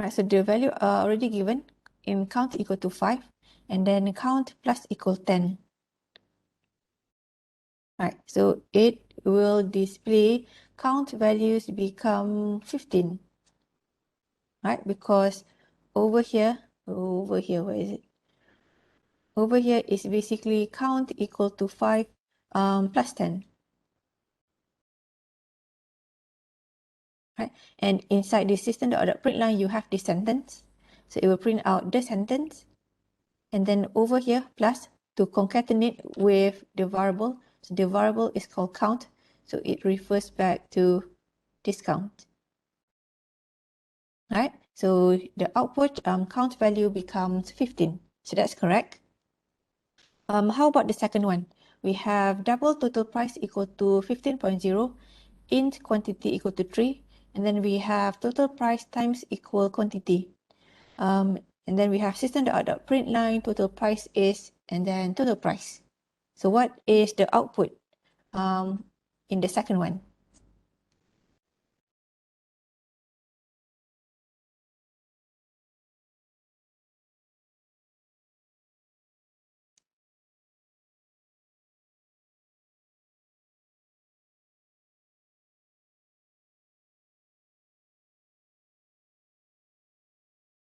Right, so the value are already given in count equal to 5 and then count plus equal 10. Right, so it will display count values become 15. Right, because over here, where is it? Over here is basically count equal to 5 plus 10. Right, and inside the system.out.print line, you have the sentence. So it will print out the sentence. And then over here, plus to concatenate with the variable. So the variable is called count. So it refers back to this count. Right, so the output count value becomes 15. So that's correct. How about the second one? We have double total price equal to 15.0, int quantity equal to 3, and then we have total price times equal quantity. And then we have system.out.print line, total price is, and then total price. So what is the output in the second one?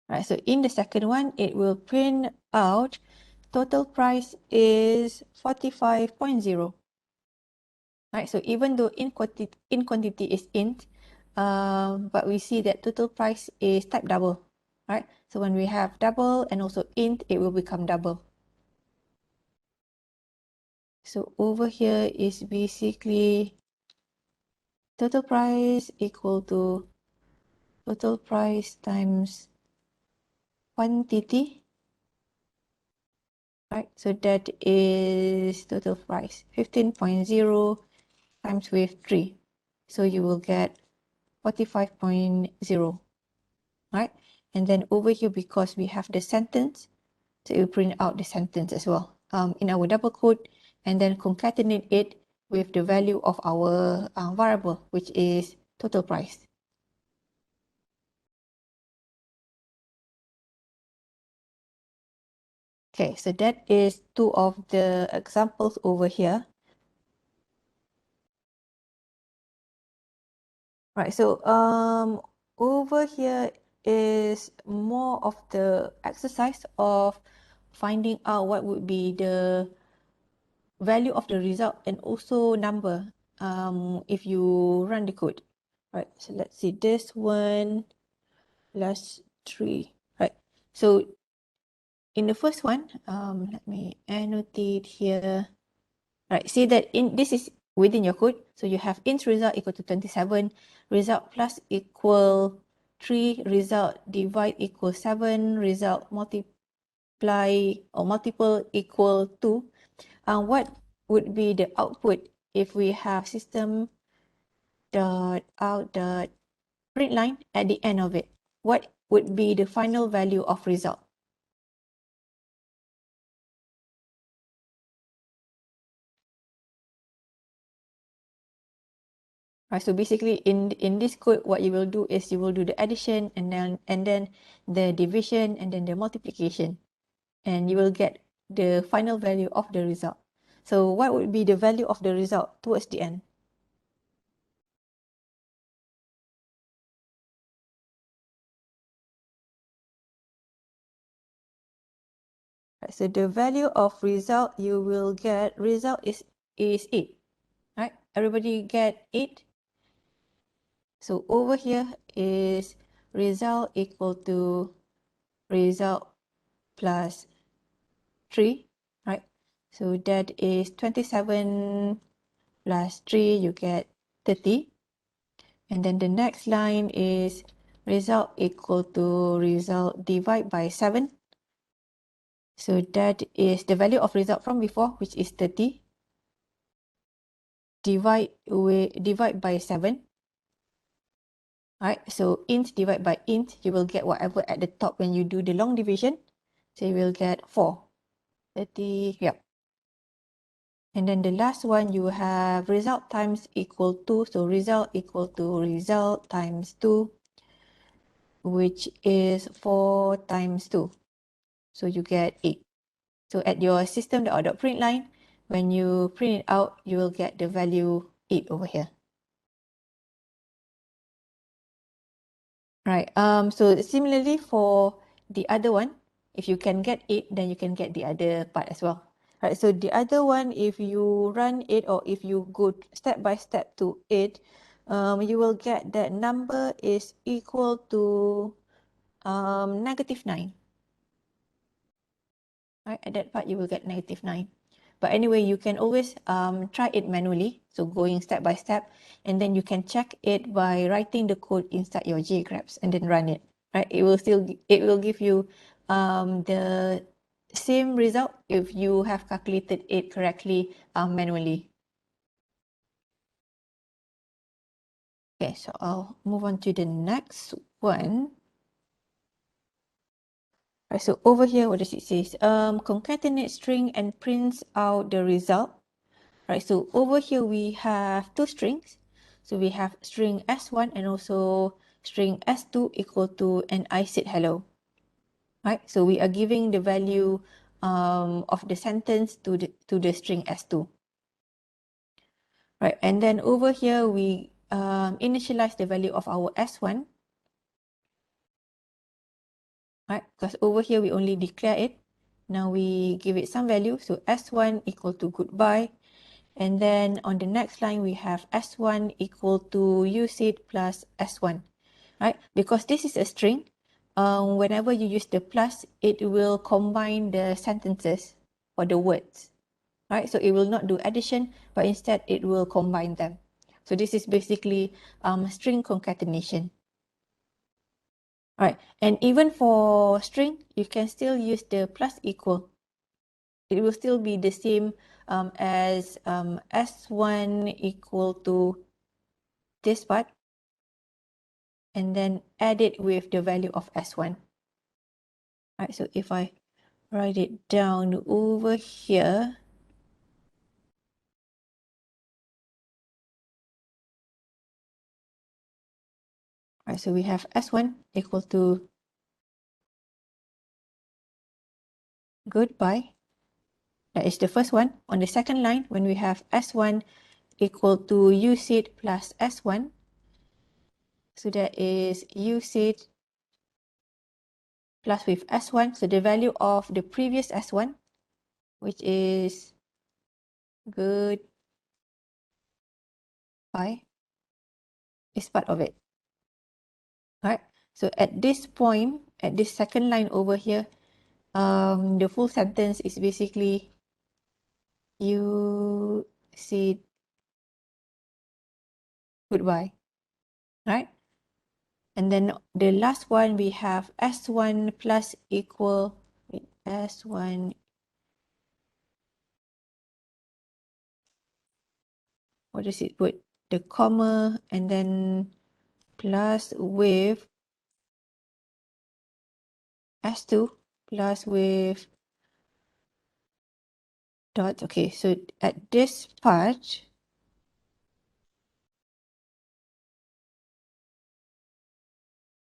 Right, so in the second one, it will print out total price is 45.0. Right, so even though in quantity is int, but we see that total price is type double. Right, so when we have double and also int, it will become double. So over here is basically total price equal to total price times quantity. Right, so that is total price 15.0 times with 3. So you will get 45.0. Right, and then over here, because we have the sentence, so it will print out the sentence as well in our double quote, and then concatenate it with the value of our variable, which is total price. Okay, so that is two of the examples over here. Right, so over here is more of the exercise of finding out what would be the value of the result and also number if you run the code. Right, so let's see this one, last 3. Right, so in the first one, let me annotate here. Right, see that in this is within your code. So you have int result equal to 27, result plus equal 3, result divide equal 7, result multiply or multiple equal 2. What would be the output if we have system dot out dot print line at the end of it? What would be the final value of result? Right, so basically in this code, what you will do is you will do the addition and then the division and then the multiplication, and you will get the final value of the result. So what would be the value of the result towards the end? Right, so the value of result you will get, result is 8. Right, everybody get 8. So over here is result equal to result plus 3, right? So that is 27 plus 3, you get 30. And then the next line is result equal to result divide by 7. So that is the value of result from before, which is 30. Divide by 7. Right, so int divide by int, you will get whatever at the top when you do the long division. So you will get 4. 30, yep. And then the last one, you have result times equal to, so result equal to result times 2. which is 4 times 2. So you get 8. So at your system.out.print line, when you print it out, you will get the value 8 over here. Right. So similarly for the other one, if you can get 8, then you can get the other part as well. Right. So the other one, if you run it or if you go step by step to it, you will get that number is equal to -9. Right. At that part, you will get -9. But anyway, you can always try it manually. So going step by step, and then you can check it by writing the code inside your JGraphs and then run it. Right? It will give you the same result if you have calculated it correctly manually. Okay, so I'll move on to the next one. Right, so over here, what does it say? Concatenate string and prints out the result. Right, so over here we have two strings. So we have string S1 and also string S2 equal to, and I said hello. Right, so we are giving the value of the sentence to the string S2. Right, and then over here we initialize the value of our S1. Right, because over here we only declare it. Now we give it some value. So S1 equal to goodbye. And then on the next line, we have S1 equal to use it plus S1, right? Because this is a string, whenever you use the plus, it will combine the sentences or the words, right? So it will not do addition, but instead it will combine them. So this is basically string concatenation. Right, and even for string, you can still use the plus equal. It will still be the same as S1 equal to this part, and then add it with the value of S1. Right, so if I write it down over here, right, so we have S1 equal to goodbye. That is the first one. On the second line, when we have S1 equal to use it plus S1, so that is use it plus with S1, so the value of the previous S1, which is goodbye, is part of it. Right? So at this point, at this second line over here, the full sentence is basically you said goodbye, right? And then the last one we have S1 plus equal with S1, what does it put? The comma and then plus with S2 plus with dot. Okay, so at this part,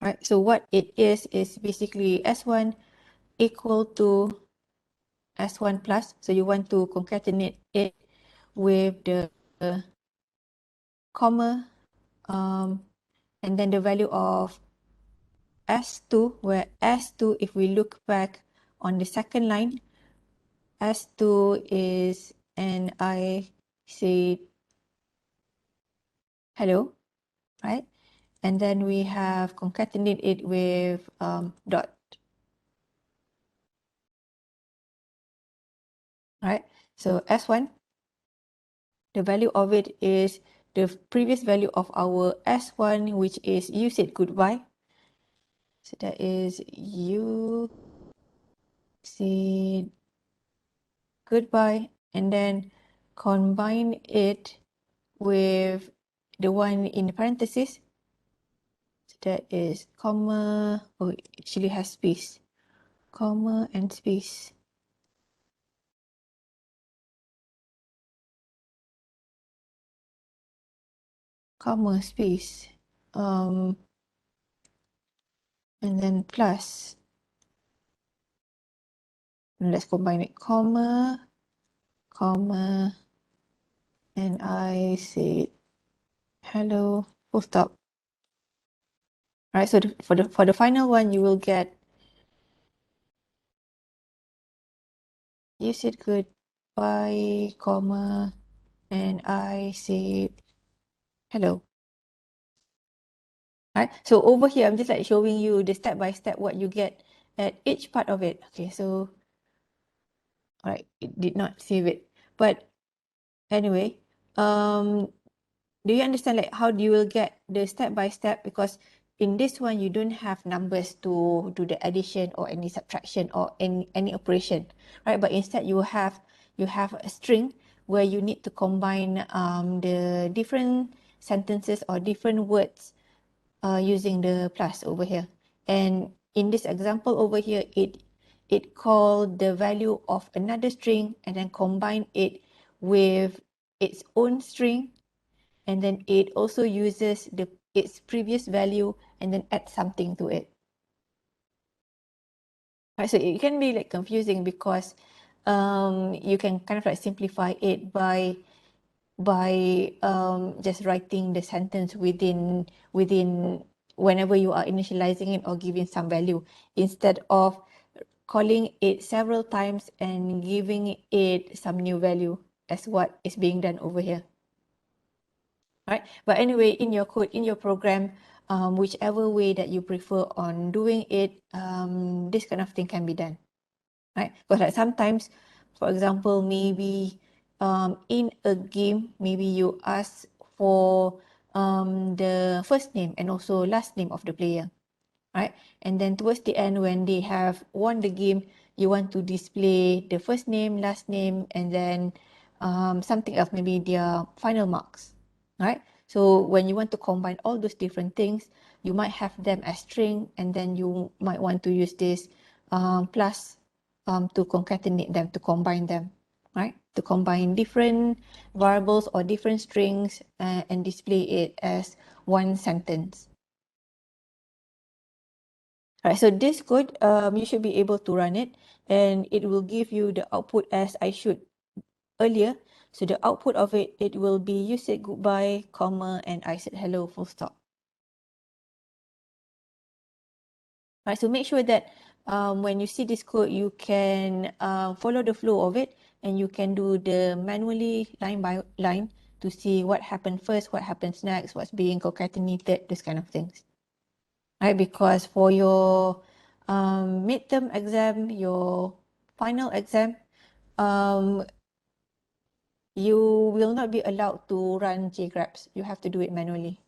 right? So what it is basically S1 equal to S1 plus. So you want to concatenate it with the comma and then the value of S2, where S2, if we look back on the second line, S2 is, and I say hello, right? And then we have concatenate it with dot, right? So S1, the value of it is the previous value of our S1, which is you said goodbye. So that is you said goodbye, and then combine it with the one in the parenthesis. So that is comma, oh, it actually has space, comma and space. Comma space. and then plus. And let's combine it, comma, comma, and I say hello, full stop. All right, so for the final one, you will get, you said goodbye, comma, and I say hello. All right, so over here, I'm just like showing you the step by step what you get at each part of it. Okay, so all right, it did not save it, but anyway, do you understand like how you will get the step by step? Because in this one, you don't have numbers to do the addition or any subtraction or any operation, right? But instead you have a string where you need to combine the different sentences or different words using the plus over here. And in this example over here, it called the value of another string and then combine it with its own string, and then it also uses its previous value and then add something to it. Right, so it can be like confusing because you can kind of like simplify it by just writing the sentence within whenever you are initializing it or giving some value, instead of calling it several times and giving it some new value as what is being done over here. Right, but anyway, in your code, in your program, whichever way that you prefer on doing it, this kind of thing can be done, right? Because like sometimes, for example, maybe in a game, maybe you ask for the first name and also last name of the player, right? And then towards the end, when they have won the game, you want to display the first name, last name, and then something else, maybe their final marks, right? So when you want to combine all those different things, you might have them as string, and then you might want to use this plus to concatenate them, to combine them, right? To combine different variables or different strings and display it as one sentence. Right, so this code, you should be able to run it, and it will give you the output as I showed earlier. So the output of it, it will be you said goodbye, comma, and I said hello, full stop. Right, so make sure that when you see this code, you can follow the flow of it, and you can do the manually line by line to see what happened first, what happens next, what's being concatenated, those kind of things. Right, because for your midterm exam, your final exam, you will not be allowed to run JGraphs. You have to do it manually.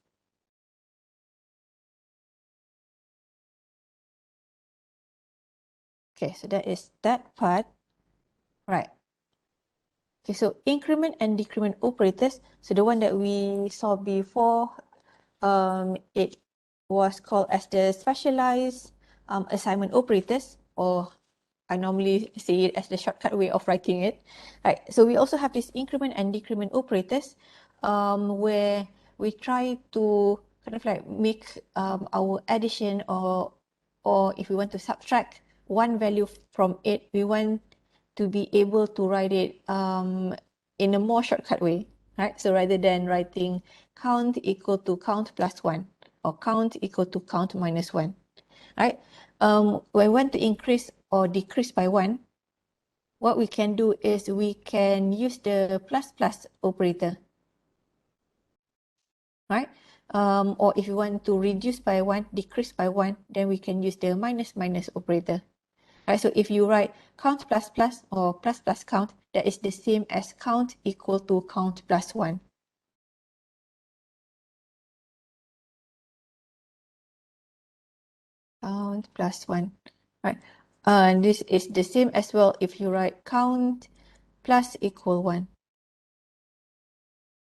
Okay, so that is that part. Right. Okay, so increment and decrement operators. So the one that we saw before, it was called as the specialized assignment operators, or I normally say it as the shortcut way of writing it. Right. So we also have this increment and decrement operators, where we try to kind of like make our addition, or if we want to subtract one value from it, we want to be able to write it in a more shortcut way, right? So rather than writing count equal to count plus 1 or count equal to count minus 1, right? When we want to increase or decrease by 1, what we can do is we can use the plus plus operator, right? Or if you want to reduce by 1, decrease by 1, then we can use the minus minus operator. Right, so if you write count plus plus or plus plus count, that is the same as count equal to count plus 1. Count plus 1, right? And this is the same as well if you write count plus equal 1.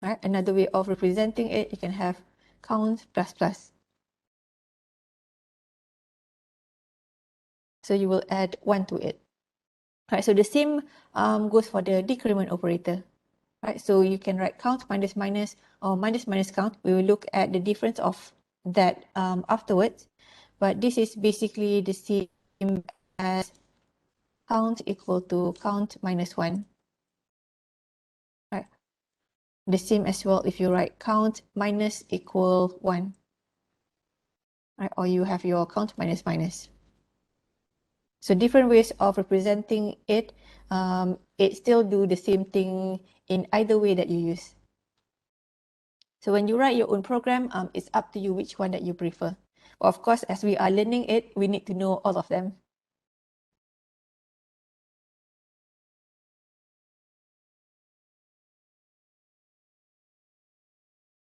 Right? Another way of representing it, you can have count plus plus. So you will add 1 to it. Right, so the same goes for the decrement operator. Right, so you can write count minus minus or minus minus count. We will look at the difference of that afterwards. but this is basically the same as count equal to count minus 1. Right. The same as well if you write count minus equal 1. Right, or you have your count minus minus. So different ways of representing it, it still do the same thing in either way that you use. So when you write your own program, it's up to you which one that you prefer. But of course, as we are learning it, we need to know all of them.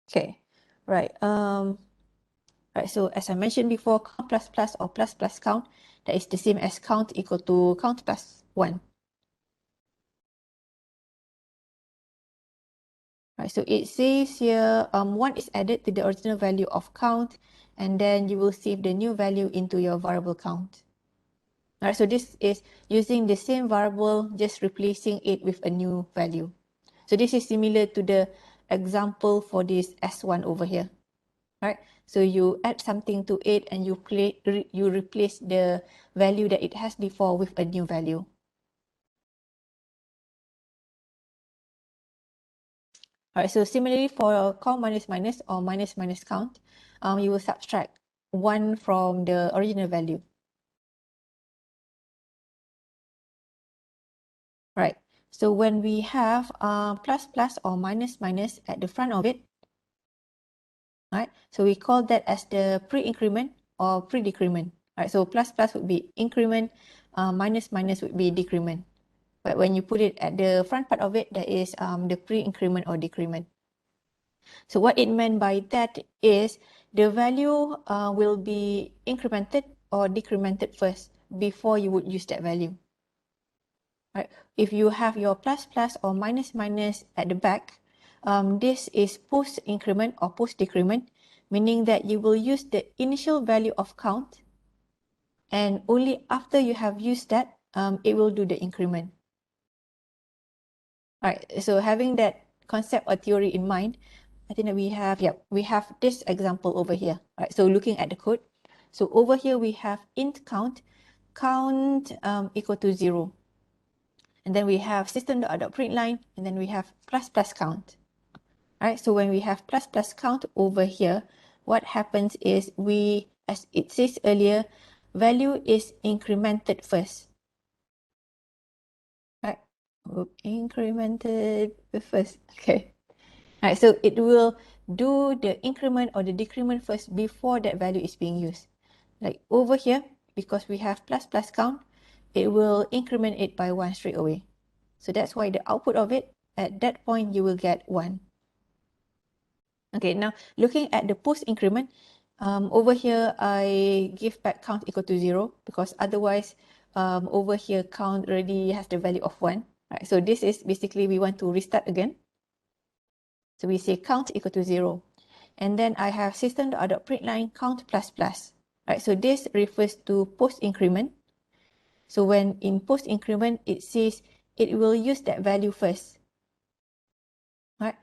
Okay, right. Right. So as I mentioned before, count plus plus or plus plus count, that is the same as count equal to count plus 1. Right, so it says here 1 is added to the original value of count, and then you will save the new value into your variable count. All right, so this is using the same variable, just replacing it with a new value. So this is similar to the example for this S1 over here. Right, so you add something to it and you replace the value that it has before with a new value. All right, so similarly for count minus minus or minus minus count, you will subtract 1 from the original value. Right, so when we have plus plus or minus minus at the front of it, right, so we call that as the pre-increment or pre-decrement. Right, so plus plus would be increment, minus minus would be decrement. But when you put it at the front part of it, that is the pre-increment or decrement. So what it meant by that is the value will be incremented or decremented first before you would use that value. Right? If you have your plus plus or minus minus at the back, this is post increment or post decrement, meaning that you will use the initial value of count, and only after you have used that, it will do the increment. Right, so having that concept or theory in mind, I think that we have this example over here. Right, so looking at the code, so over here we have int count equal to 0, and then we have system.out.println, and then we have plus plus count. Right, so when we have plus plus count over here, what happens is we, as it says earlier, value is incremented first. Right, incremented first. Okay. Right, so it will do the increment or the decrement first before that value is being used. Like over here, because we have plus plus count, it will increment it by 1 straight away. So that's why the output of it, at that point, you will get 1. Okay, now looking at the post increment, over here, I give back count equal to 0 because otherwise, over here, count already has the value of 1. Right, so this is basically we want to restart again. So we say count equal to 0. And then I have system.out.println count plus plus. Right, so this refers to post increment. So when in post increment, it says it will use that value first. Right,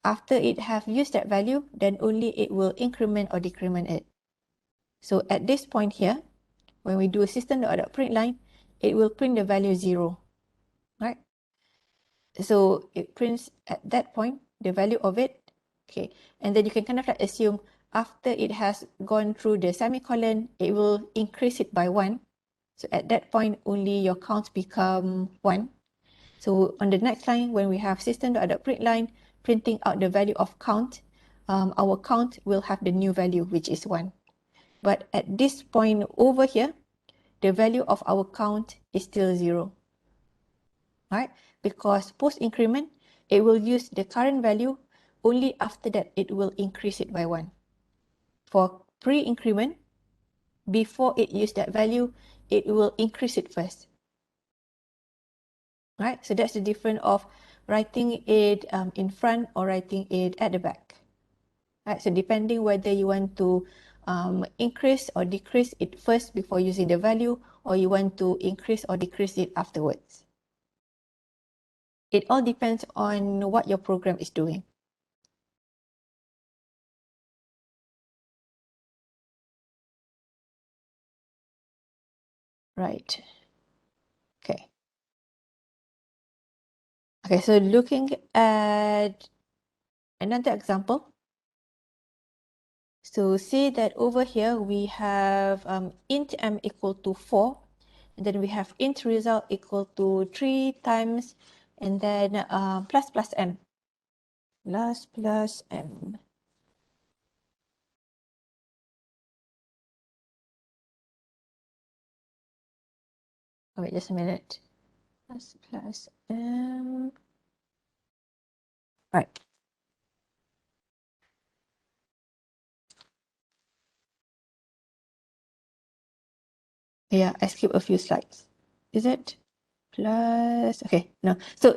after it have used that value, then only it will increment or decrement it. So at this point here, when we do a system.out.println, it will print the value 0. Right, so it prints at that point the value of it. Okay, and then you can kind of like assume after it has gone through the semicolon, it will increase it by 1. So at that point, only your counts become 1. So on the next line, when we have system.out.println printing out the value of count, our count will have the new value, which is 1. But at this point over here, the value of our count is still 0. Right? Because post increment, it will use the current value, only after that it will increase it by 1. For pre-increment, before it use that value, it will increase it first. Right? So that's the difference of writing it in front or writing it at the back. Right? So depending whether you want to increase or decrease it first before using the value, or you want to increase or decrease it afterwards. It all depends on what your program is doing. Right. Okay. Okay, so looking at another example. So say that over here we have int m equal to 4, and then we have int result equal to 3 times, and then plus m. Plus m. Oh, wait, just a minute. Plus m. Right. Yeah, I skipped a few slides. Is it? Plus, okay, no. So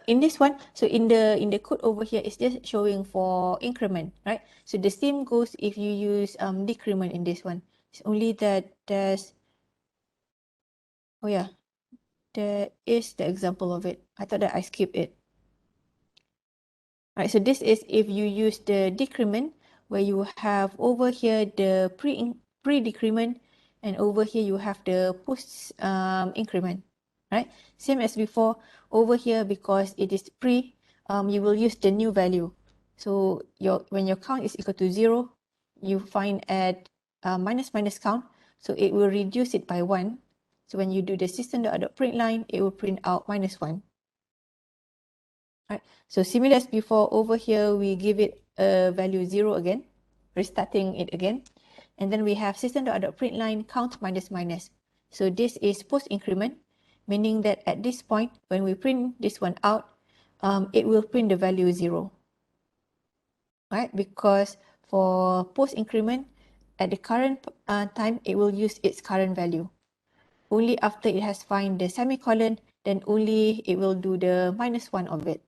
in this one, so in the code over here, it's just showing for increment, right? So the same goes if you use decrement in this one. It's only that there's, oh yeah, there is the example of it. I thought that I skipped it. Right, so this is if you use the decrement, where you have over here the pre-decrement, and over here you have the post increment, right? Same as before, over here because it is pre, you will use the new value. So when your count is equal to 0, you find at minus count, so it will reduce it by 1. So when you do the system.out.print line, it will print out -1. Right. So similar as before, over here we give it a value 0 again, restarting it again. And then we have system.out.print line count minus. So this is post increment, meaning that at this point, when we print this one out, it will print the value 0. Right? Because for post increment, at the current time, it will use its current value. Only after it has find the semicolon, then only it will do the -1 of it.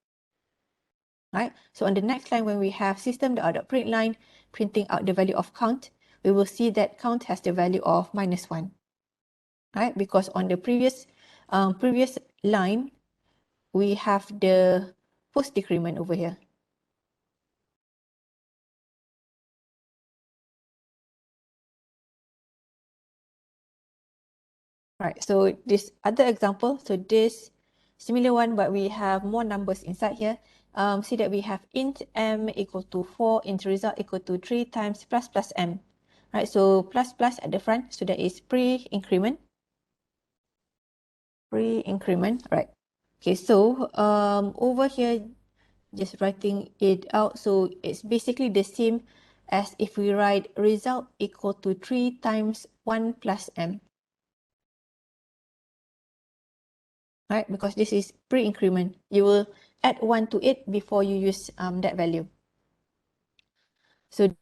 Right? So on the next line, when we have system.out.print line printing out the value of count, we will see that count has the value of -1. Right? Because on the previous line, we have the post decrement over here. Right. So this other example, so this similar one, but we have more numbers inside here. See that we have int m equal to 4, int result equal to 3 times plus m. Right. So plus at the front, so that is pre-increment. Pre-increment, right? Okay, so over here, just writing it out. So it's basically the same as if we write result equal to 3 times 1 plus m. Right, because this is pre-increment. You will add 1 to it before you use that value. So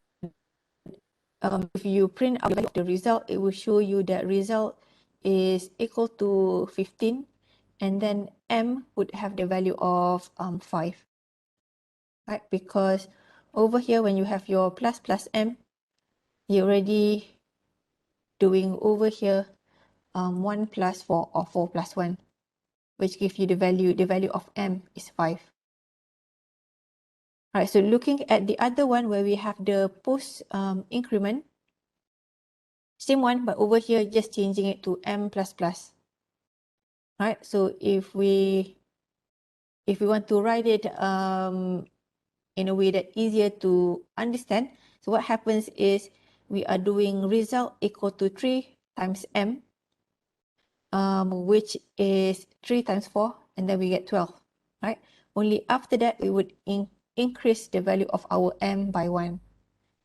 if you print out the result, it will show you that result is equal to 15, and then m would have the value of 5. Right, because over here when you have your plus m, you're already doing over here 1 plus 4 or 4 plus 1, which gives you the value of m is 5. Alright, so looking at the other one where we have the post increment, same one, but over here just changing it to m plus plus. Alright, so if we want to write it in a way that easier to understand, so what happens is we are doing result equal to 3 times m, which is 3 times 4, and then we get 12, right? Only after that we would increase the value of our m by 1.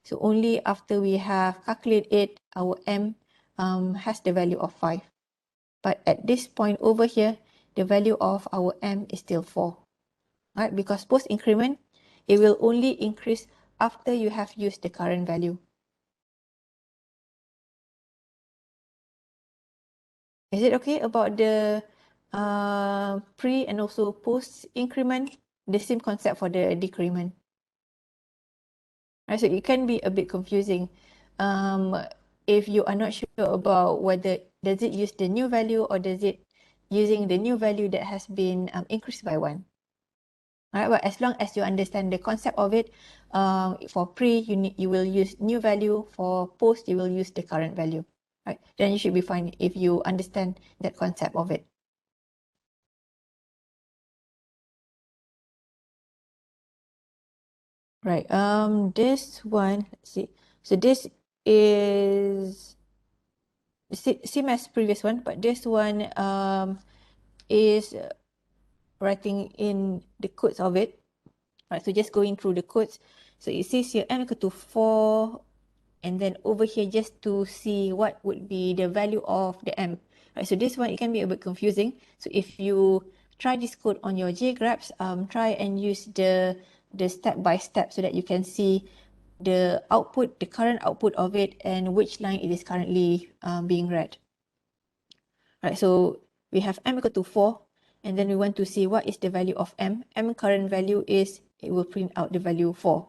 So only after we have calculated it, our m has the value of 5. But at this point over here, the value of our m is still 4, right? Because post increment, it will only increase after you have used the current value. Is it okay about the pre and also post increment? The same concept for the decrement. Right, so it can be a bit confusing if you are not sure about whether does it use the new value or does it using the new value that has been increased by 1. Alright, but as long as you understand the concept of it, for pre you will use new value, for post you will use the current value. right? Then you should be fine if you understand that concept of it. Right, this one, let's see. So this is same as previous one, but this one is writing in the codes of it. Right, so just going through the codes. So it says here m equal to 4, and then over here just to see what would be the value of the m. Right, so this one, it can be a bit confusing. So if you try this code on your JGraphs, try and use the step by step so that you can see the output, the current output of it, and which line it is currently being read. Right, so we have m equal to 4, and then we want to see what is the value of m. M current value is, it will print out the value 4.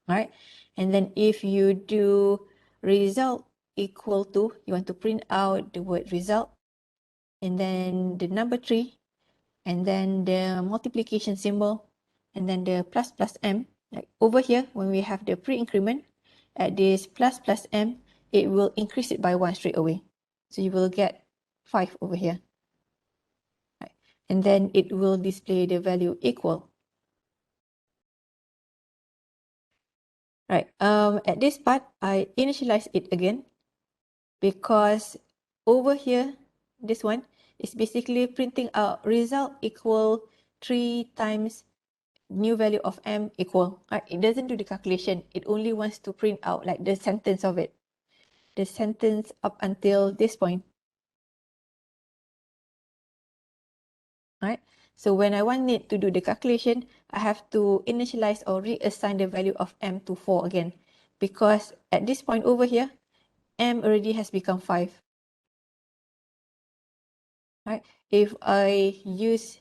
Right, and then if you do result equal to, you want to print out the word result, and then the number 3, and then the multiplication symbol, and then the plus plus m. Like over here, when we have the pre-increment at this plus plus m, it will increase it by 1 straight away. So you will get 5 over here. Right. And then it will display the value equal. Right. At this part, I initialize it again because over here, this one is basically printing out result equal 3 times new value of m equal. Right? It doesn't do the calculation. It only wants to print out like the sentence of it. The sentence up until this point. Right? So when I want it to do the calculation, I have to initialize or reassign the value of m to 4 again. Because at this point over here, m already has become 5. Right? If I use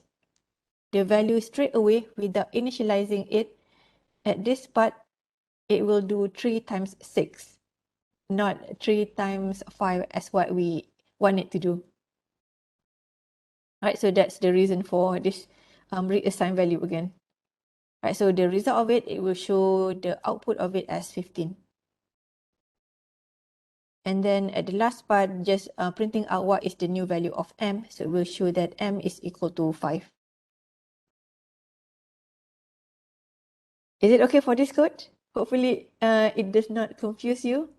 the value straight away without initializing it, at this part, it will do 3 times 6, not 3 times 5 as what we want it to do. Right, so that's the reason for this reassign value again. Right, so the result of it, it will show the output of it as 15. And then at the last part, just printing out what is the new value of m. So it will show that m is equal to 5. Is it okay for this code? Hopefully it does not confuse you.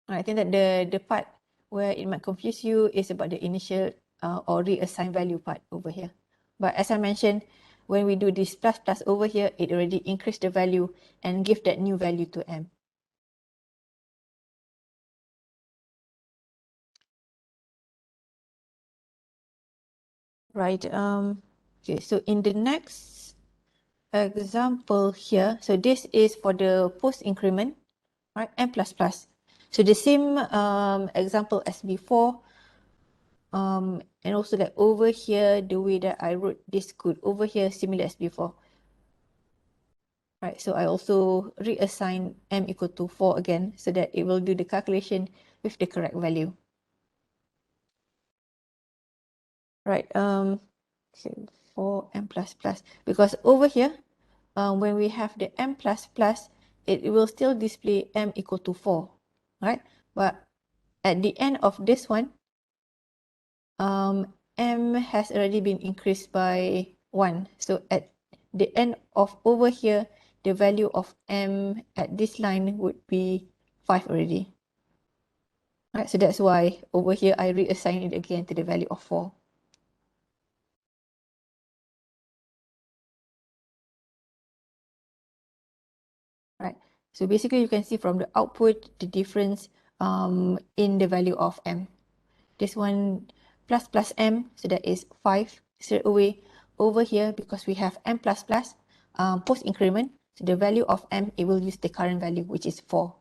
I think that the part where it might confuse you is about the initial or reassign value part over here. But as I mentioned, when we do this plus plus over here, it already increased the value and give that new value to m. Right. Okay, so in the next example here, so this is for the post increment, right? M plus plus. So the same example as before. And also that over here, the way that I wrote this code over here, similar as before. Right, so I also reassign m equal to 4 again so that it will do the calculation with the correct value. Right, okay, for m plus plus, because over here, when we have the m plus plus, it will still display m equal to 4, right? But at the end of this one, m has already been increased by 1. So at the end of over here, the value of m at this line would be 5 already. Right, so that's why over here I reassign it again to the value of 4. Right, so basically you can see from the output the difference in the value of m. This one plus plus m, so that is 5 straight away. Over here, because we have m plus plus post increment, so the value of m, it will use the current value, which is 4.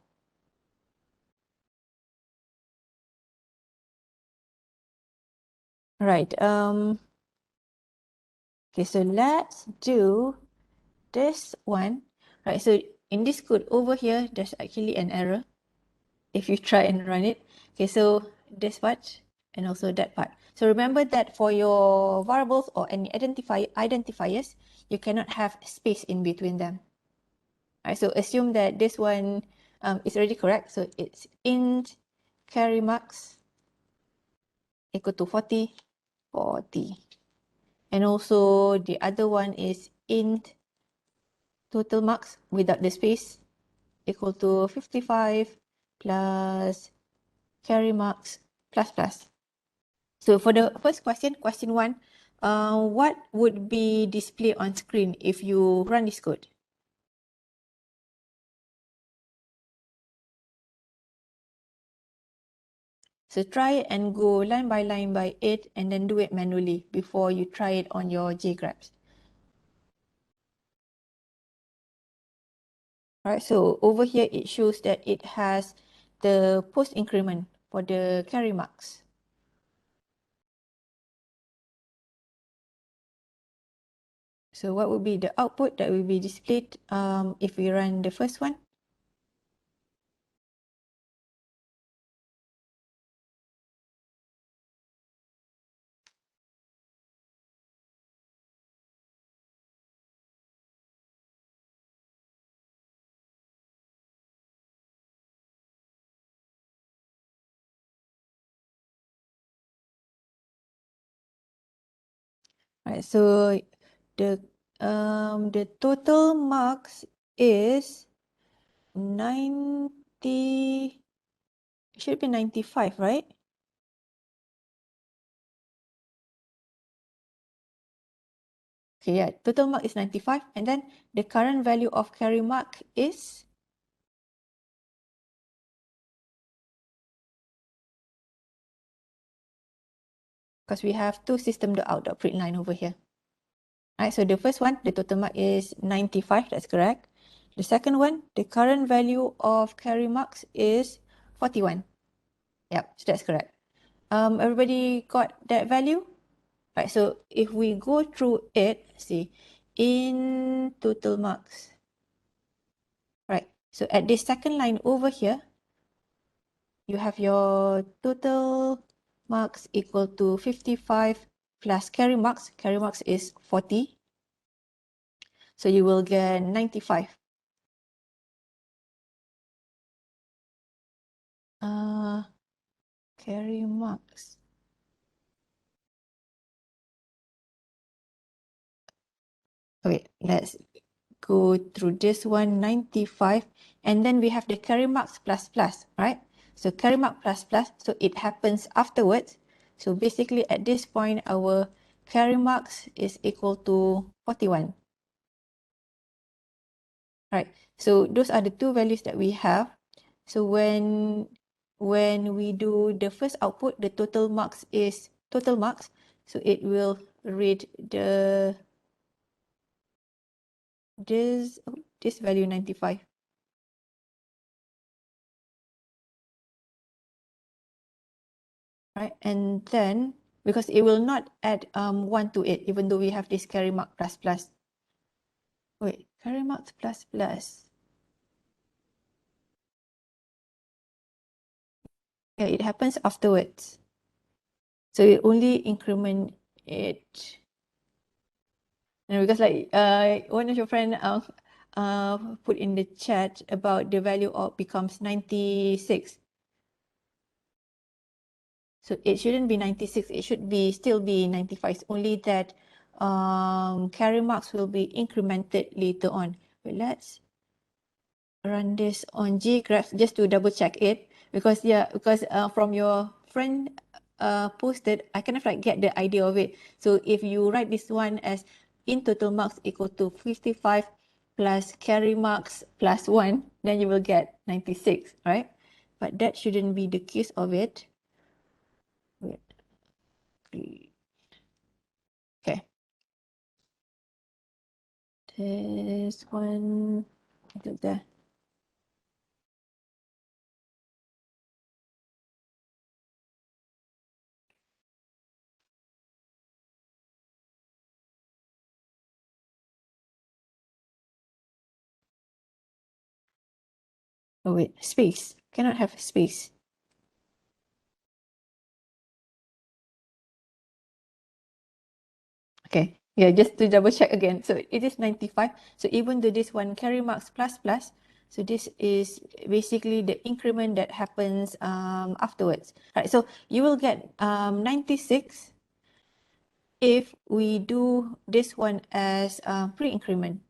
Right. Okay, so let's do this one. Right, so in this code over here, there's actually an error if you try and run it. Okay, so this part and also that part. So remember that for your variables or any identifiers, you cannot have space in between them. Right, so assume that this one is already correct. So it's int carry marks equal to 40, 40. And also the other one is int total marks without the space equal to 55 plus carry marks plus plus. So for the first question, question 1, what would be displayed on screen if you run this code? So try and go line by it and then do it manually before you try it on your JGraphs. Alright, so over here it shows that it has the post increment for the carry marks. So what would be the output that will be displayed if we run the first one? Right, so the total marks is 90, it should be 95, right? Okay, yeah, total mark is 95, and then the current value of carry mark is, because we have two system.out.println over here. Alright, so the first one, the total mark is 95, that's correct. The second one, the current value of carry marks is 41. Yep, so that's correct. Everybody got that value? Right, so if we go through it, see, in total marks. Right, so at this second line over here, you have your total marks equal to 55 plus carry marks. Carry marks is 40. So you will get 95. Carry marks. Okay, let's go through this one, 95. And then we have the carry marks plus plus, right? So carry mark plus plus, so it happens afterwards. So basically at this point, our carry marks is equal to 41. Right, so those are the two values that we have. So when we do the first output, the total marks is total marks. So it will read this value 95. Right, and then because it will not add 1 to it, even though we have this carry mark plus plus. Wait, carry marks plus plus. Yeah, it happens afterwards. So it only increment it. And because like one of your friend put in the chat about the value of becomes 96. So it shouldn't be 96, it should be still be 95. It's only that carry marks will be incremented later on. But let's run this on JGraphs just to double check it, because from your friend posted, I kind of like get the idea of it. So if you write this one as in total marks equal to 55 plus carry marks plus 1, then you will get 96, right? But that shouldn't be the case of it. Wait. Okay. This one, look there. Oh wait, space. Cannot have space. Okay. Yeah, just to double check again. So it is 95. So even though this one carry marks plus plus, so this is basically the increment that happens afterwards. Right, so you will get 96 if we do this one as pre-increment.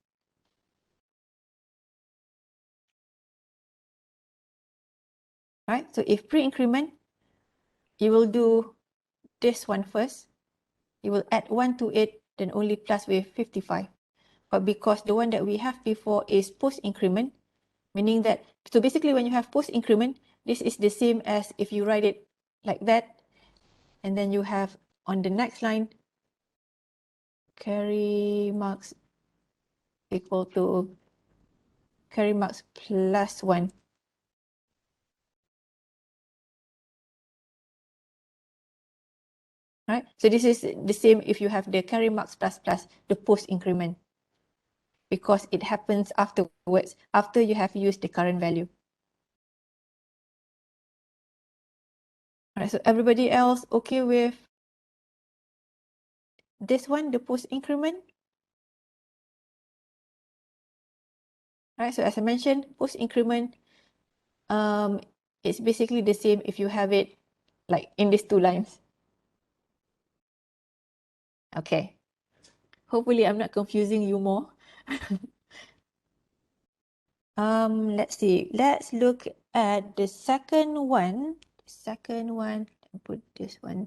Right, so if pre-increment, you will do this one first. You will add 1 to it, then only plus with 55. But because the one that we have before is post-increment, meaning that, so basically when you have post-increment, this is the same as if you write it like that, and then you have on the next line, carry marks equal to carry marks plus 1. Right? So this is the same if you have the carry marks plus plus, the post-increment, because it happens afterwards, after you have used the current value. Alright, so everybody else okay with this one, the post-increment? Right, so as I mentioned, post-increment, it's basically the same if you have it like in these two lines. Okay. Hopefully I'm not confusing you more. Let's see. Let's look at the second one. Put this one.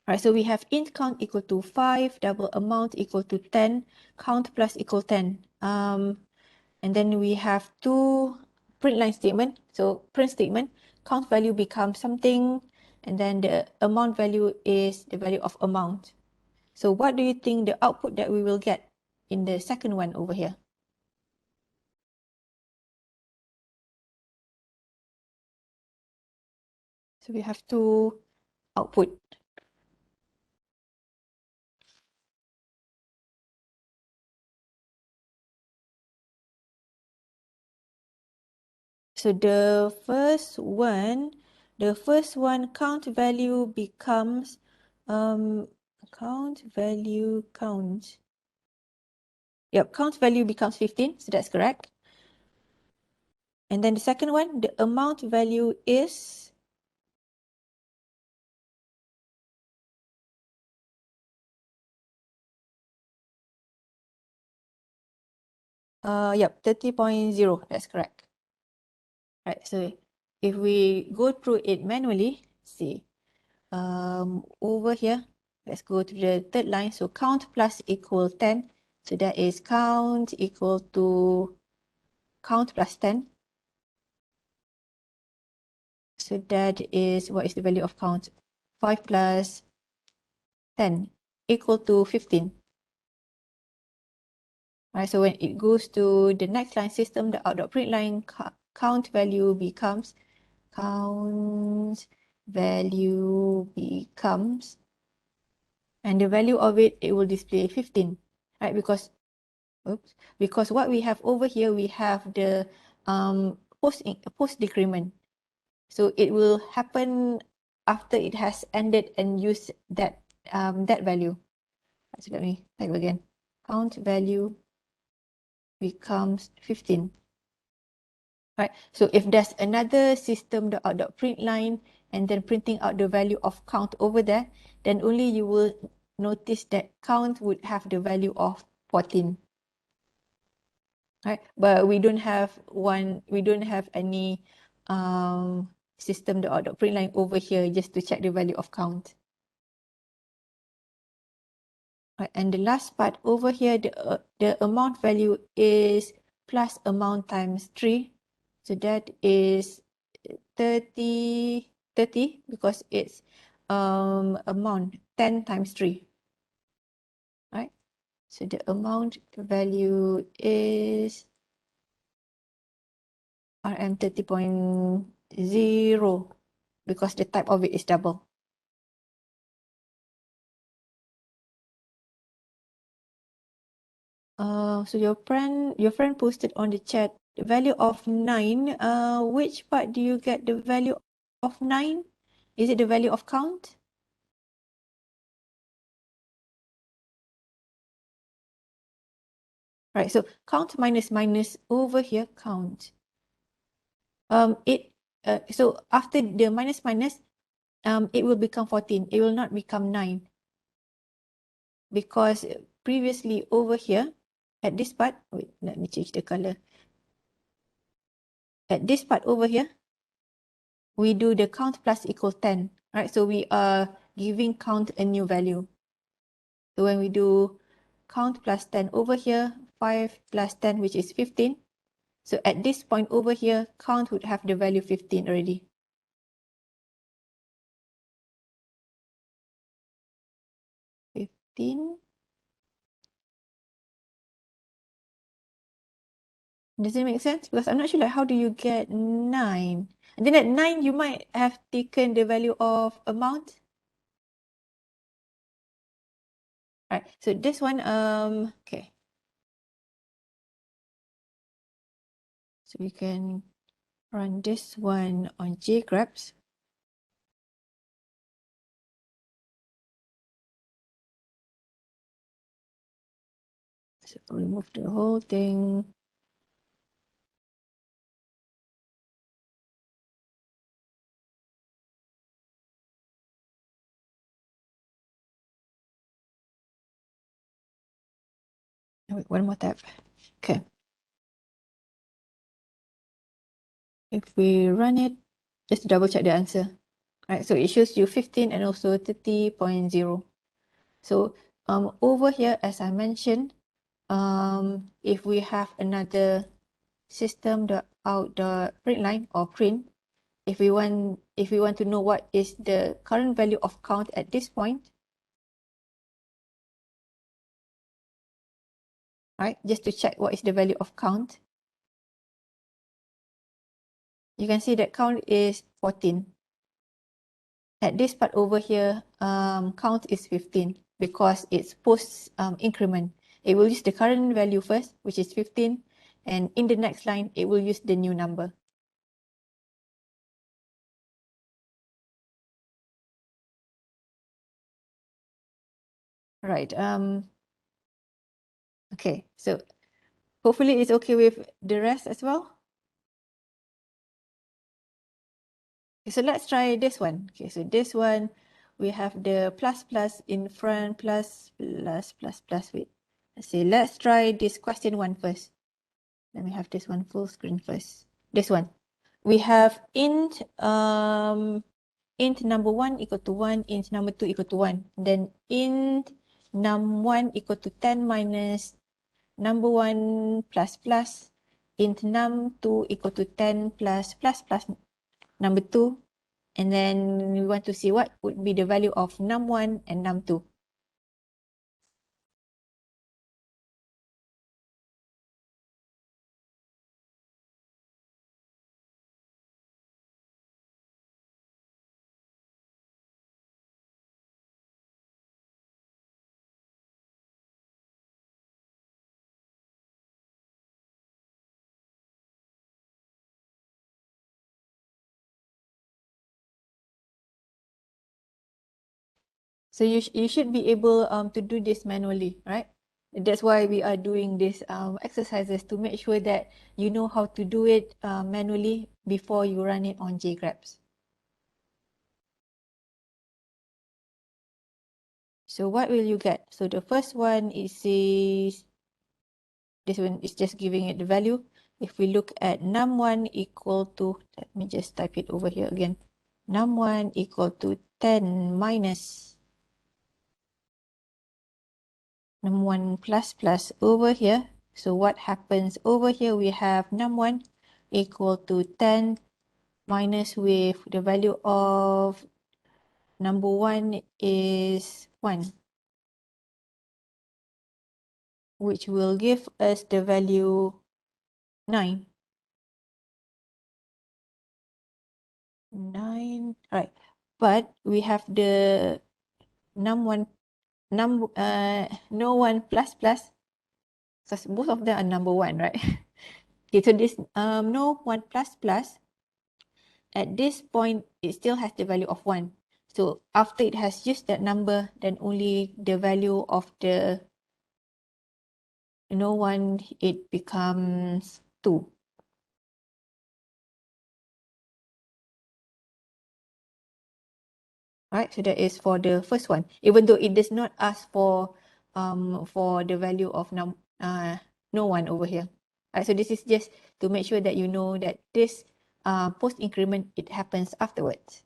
All right, so we have int count equal to 5, double amount equal to 10, count plus equal 10. And then we have two print line statement. So print statement, count value becomes something, and then the amount value is the value of amount. So what do you think the output that we will get in the second one over here? So we have two output. So the first one count value becomes count value count. Yep, count value becomes 15, so that's correct. And then the second one, the amount value is yep, 30.0, that's correct. Right, so if we go through it manually, see, over here, let's go to the third line. So count plus equal 10. So that is count equal to count plus 10. So that is, what is the value of count? 5 plus 10 equal to 15. Right, so when it goes to the next line system, the out.print line, count value becomes, and the value of it, it will display 15, right? Because what we have over here, we have the post decrement. So it will happen after it has ended and used that that value. So let me type again. Count value becomes 15. Right. So if there's another system, the out.print line, and then printing out the value of count over there, then only you will notice that count would have the value of 14. Right. But we don't have any system, the out.print line over here just to check the value of count. Right. And the last part over here, the amount value is plus amount times 3. So that is 30 because it's amount 10 times 3, right? So the amount value is RM 30.0 because the type of it is double. So your friend posted on the chat the value of 9. Which part do you get the value of 9? Is it the value of count? Right, so count minus minus over here, count. So after the minus minus, it will become 14. It will not become 9. Because previously over here, at this part, wait, let me change the color. At this part over here, we do the count plus equal 10, right? So we are giving count a new value. So when we do count plus 10 over here, 5 plus 10, which is 15. So at this point over here, count would have the value 15 already. Does it make sense? Because I'm not sure, like, how do you get 9? And then at 9, you might have taken the value of amount. Right, so this one, okay. So we can run this one on jgrabs. So remove the whole thing. Wait, one more tab. Okay. If we run it, just to double check the answer. Right, so it shows you 15 and also 30.0. So over here, as I mentioned, if we have another system.out.println or print, if we want to know what is the current value of count at this point, right? Just to check what is the value of count. You can see that count is 14. At this part over here, count is 15 because it's post increment. It will use the current value first, which is 15, and in the next line, it will use the new number. Right. Okay, so hopefully it's okay with the rest as well. Okay, so let's try this one. Okay, so this one, we have the plus plus in front, plus plus plus plus. Wait, let's try this question one first. Let me have this one full screen first. This one. We have int number 1 equal to 1, int number 2 equal to 1. Then int num1 equal to 10 minus number 1 plus plus, int num2 equal to 10 plus plus plus number 2. And then we want to see what would be the value of num1 and num2. So you should be able to do this manually, right? That's why we are doing these exercises to make sure that you know how to do it manually before you run it on jgrabs. So what will you get? So the first one is this one is just giving it the value. If we look at num1 equal to, let me just type it over here again. Num1 equal to 10 minus num1 plus plus over here. So what happens over here? We have num1 equal to 10 minus with the value of number 1 is 1, which will give us the value 9. 9, right. But we have the num1, no 1 plus plus. So both of them are number 1, right? Okay, so this no 1 plus plus, at this point, it still has the value of 1. So after it has used that number, then only the value of the no1, it becomes 2. Right, so that is for the first one. Even though it does not ask for the value of no1 over here. Right, so this is just to make sure that you know that this post increment, it happens afterwards.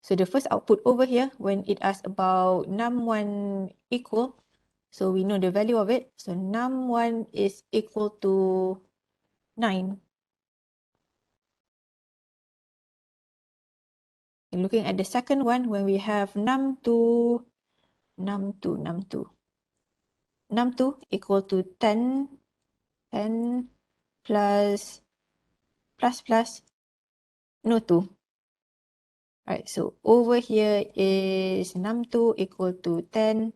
So the first output over here, when it asks about num1 equal, so we know the value of it. So num1 is equal to 9. And looking at the second one, when we have num2 equal to 10 plus no 2. Right, so over here is num2 equal to 10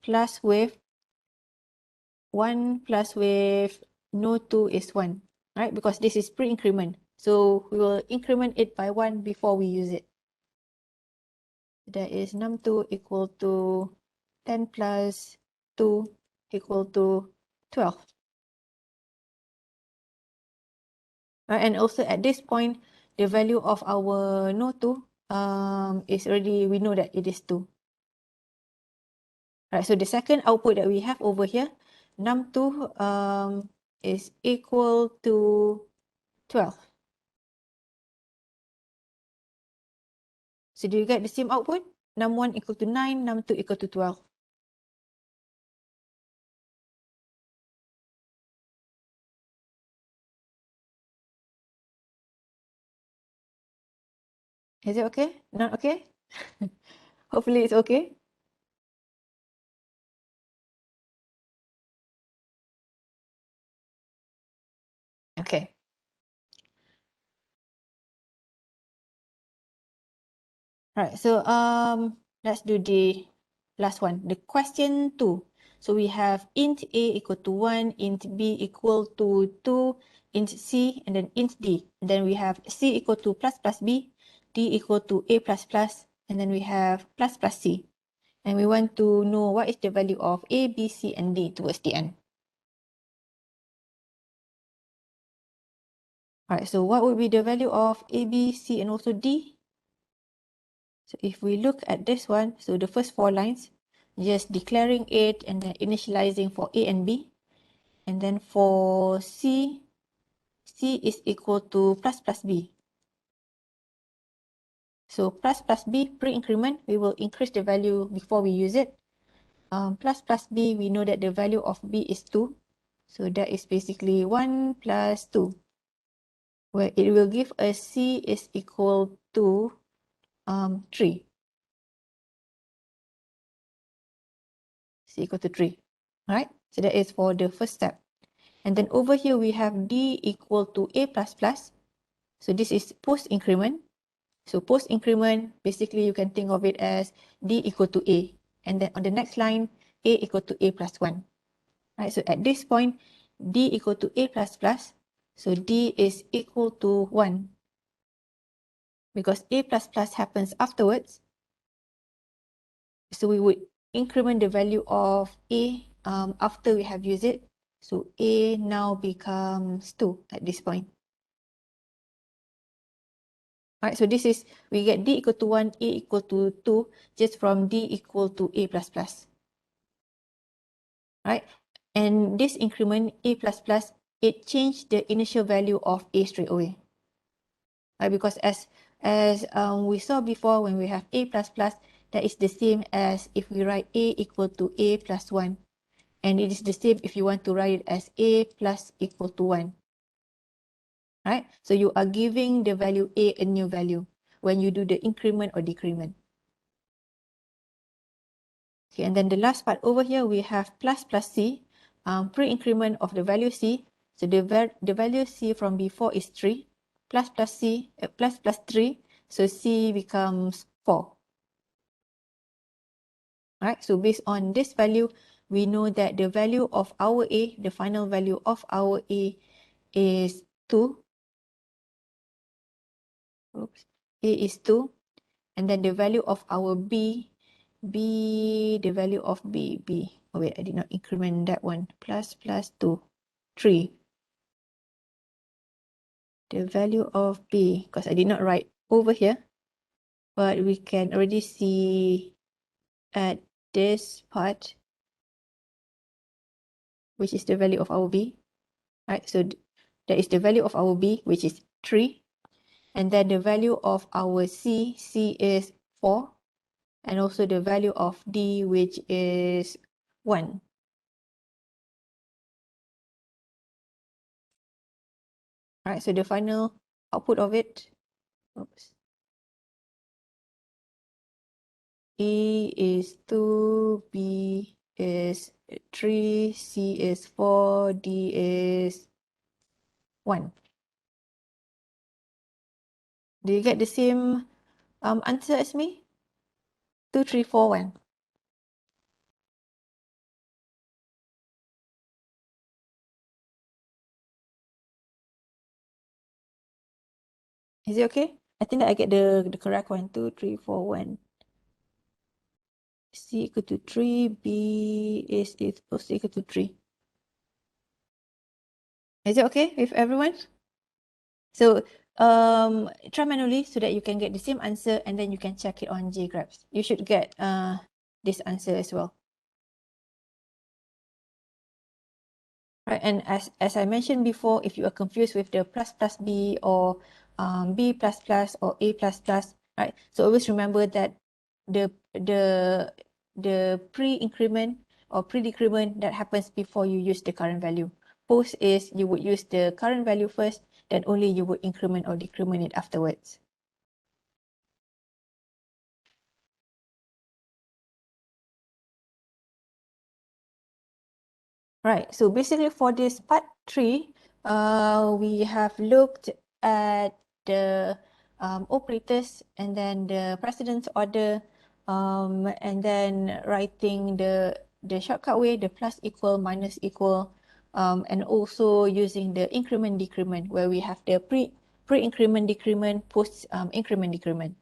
plus with 1 plus with no 2 is 1. Right, because this is pre-increment. So we will increment it by 1 before we use it. That is num2 equal to 10 plus 2 equal to 12. And also at this point, the value of our no2 is already, we know that it is 2. Right, so the second output that we have over here, num2 is equal to 12. So do you get the same output? Num1 equal to 9, num2 equal to 12. Is it okay? Not okay? Hopefully it's okay. Okay. Right, so let's do the last one, the question 2. So we have int a equal to 1, int b equal to 2, int c, and then int d. And then we have c equal to plus plus b, d equal to a plus plus, and then we have plus plus c. And we want to know what is the value of a, b, c, and d towards the end. Alright, so what would be the value of a, b, c, and also d? So if we look at this one, so the first 4 lines, just declaring it and then initializing for a and b. And then for c, c is equal to plus plus b. So plus plus b, pre-increment, we will increase the value before we use it. Plus plus b, we know that the value of b is 2. So that is basically 1 plus 2. Where it will give us c is equal to 3. C equal to 3. Alright, so that is for the first step. And then over here we have d equal to a plus plus. So this is post increment. So post increment, basically you can think of it as d equal to a. And then on the next line, a equal to a plus 1. Right, so at this point, d equal to a plus plus. So d is equal to 1. Because a plus plus happens afterwards. So we would increment the value of a after we have used it. So a now becomes 2 at this point. Alright, so this is, we get d equal to 1, a equal to 2, just from d equal to a plus plus. Right, and this increment a plus plus, it changed the initial value of a straight away. Right, because as we saw before, when we have a plus plus, that is the same as if we write a equal to a plus 1. And it is the same if you want to write it as a plus equal to 1. Right? So you are giving the value a new value when you do the increment or decrement. Okay, and then the last part over here, we have plus plus c, pre-increment of the value c. So the value c from before is 3, plus plus c, plus plus 3, so c becomes 4. Right, so based on this value, we know that the value of our a, the final value of our a is 2. Oops. A is 2. And then the value of our b B, the value of B. Oh wait, I did not increment that one. Plus 2, 3. The value of B, because I did not write over here, but we can already see at this part, which is the value of our B. Right, so that is the value of our B, which is 3. And then the value of our C is 4. And also the value of D, which is 1. Right, so the final output of it, oops, A is 2, B is 3, C is 4, D is 1. Do you get the same answer as me? 2, 3, 4, 1. Is it okay? I think that I get the correct one. 2, 3, 4, 1. C equal to 3, B is also equal to 3. Is it okay with everyone? So try manually so that you can get the same answer and then you can check it on JGraphs. You should get this answer as well. Right, and as I mentioned before, if you are confused with the plus plus B or B plus plus or A plus plus, right? So always remember that the pre-increment or pre-decrement that happens before you use the current value. Post is you would use the current value first, then only you would increment or decrement it afterwards. Right, so basically for this part 3, we have looked at the operators and then the precedence order, and then writing the shortcut way, the plus equal, minus equal, and also using the increment decrement where we have the pre-increment decrement, post increment decrement.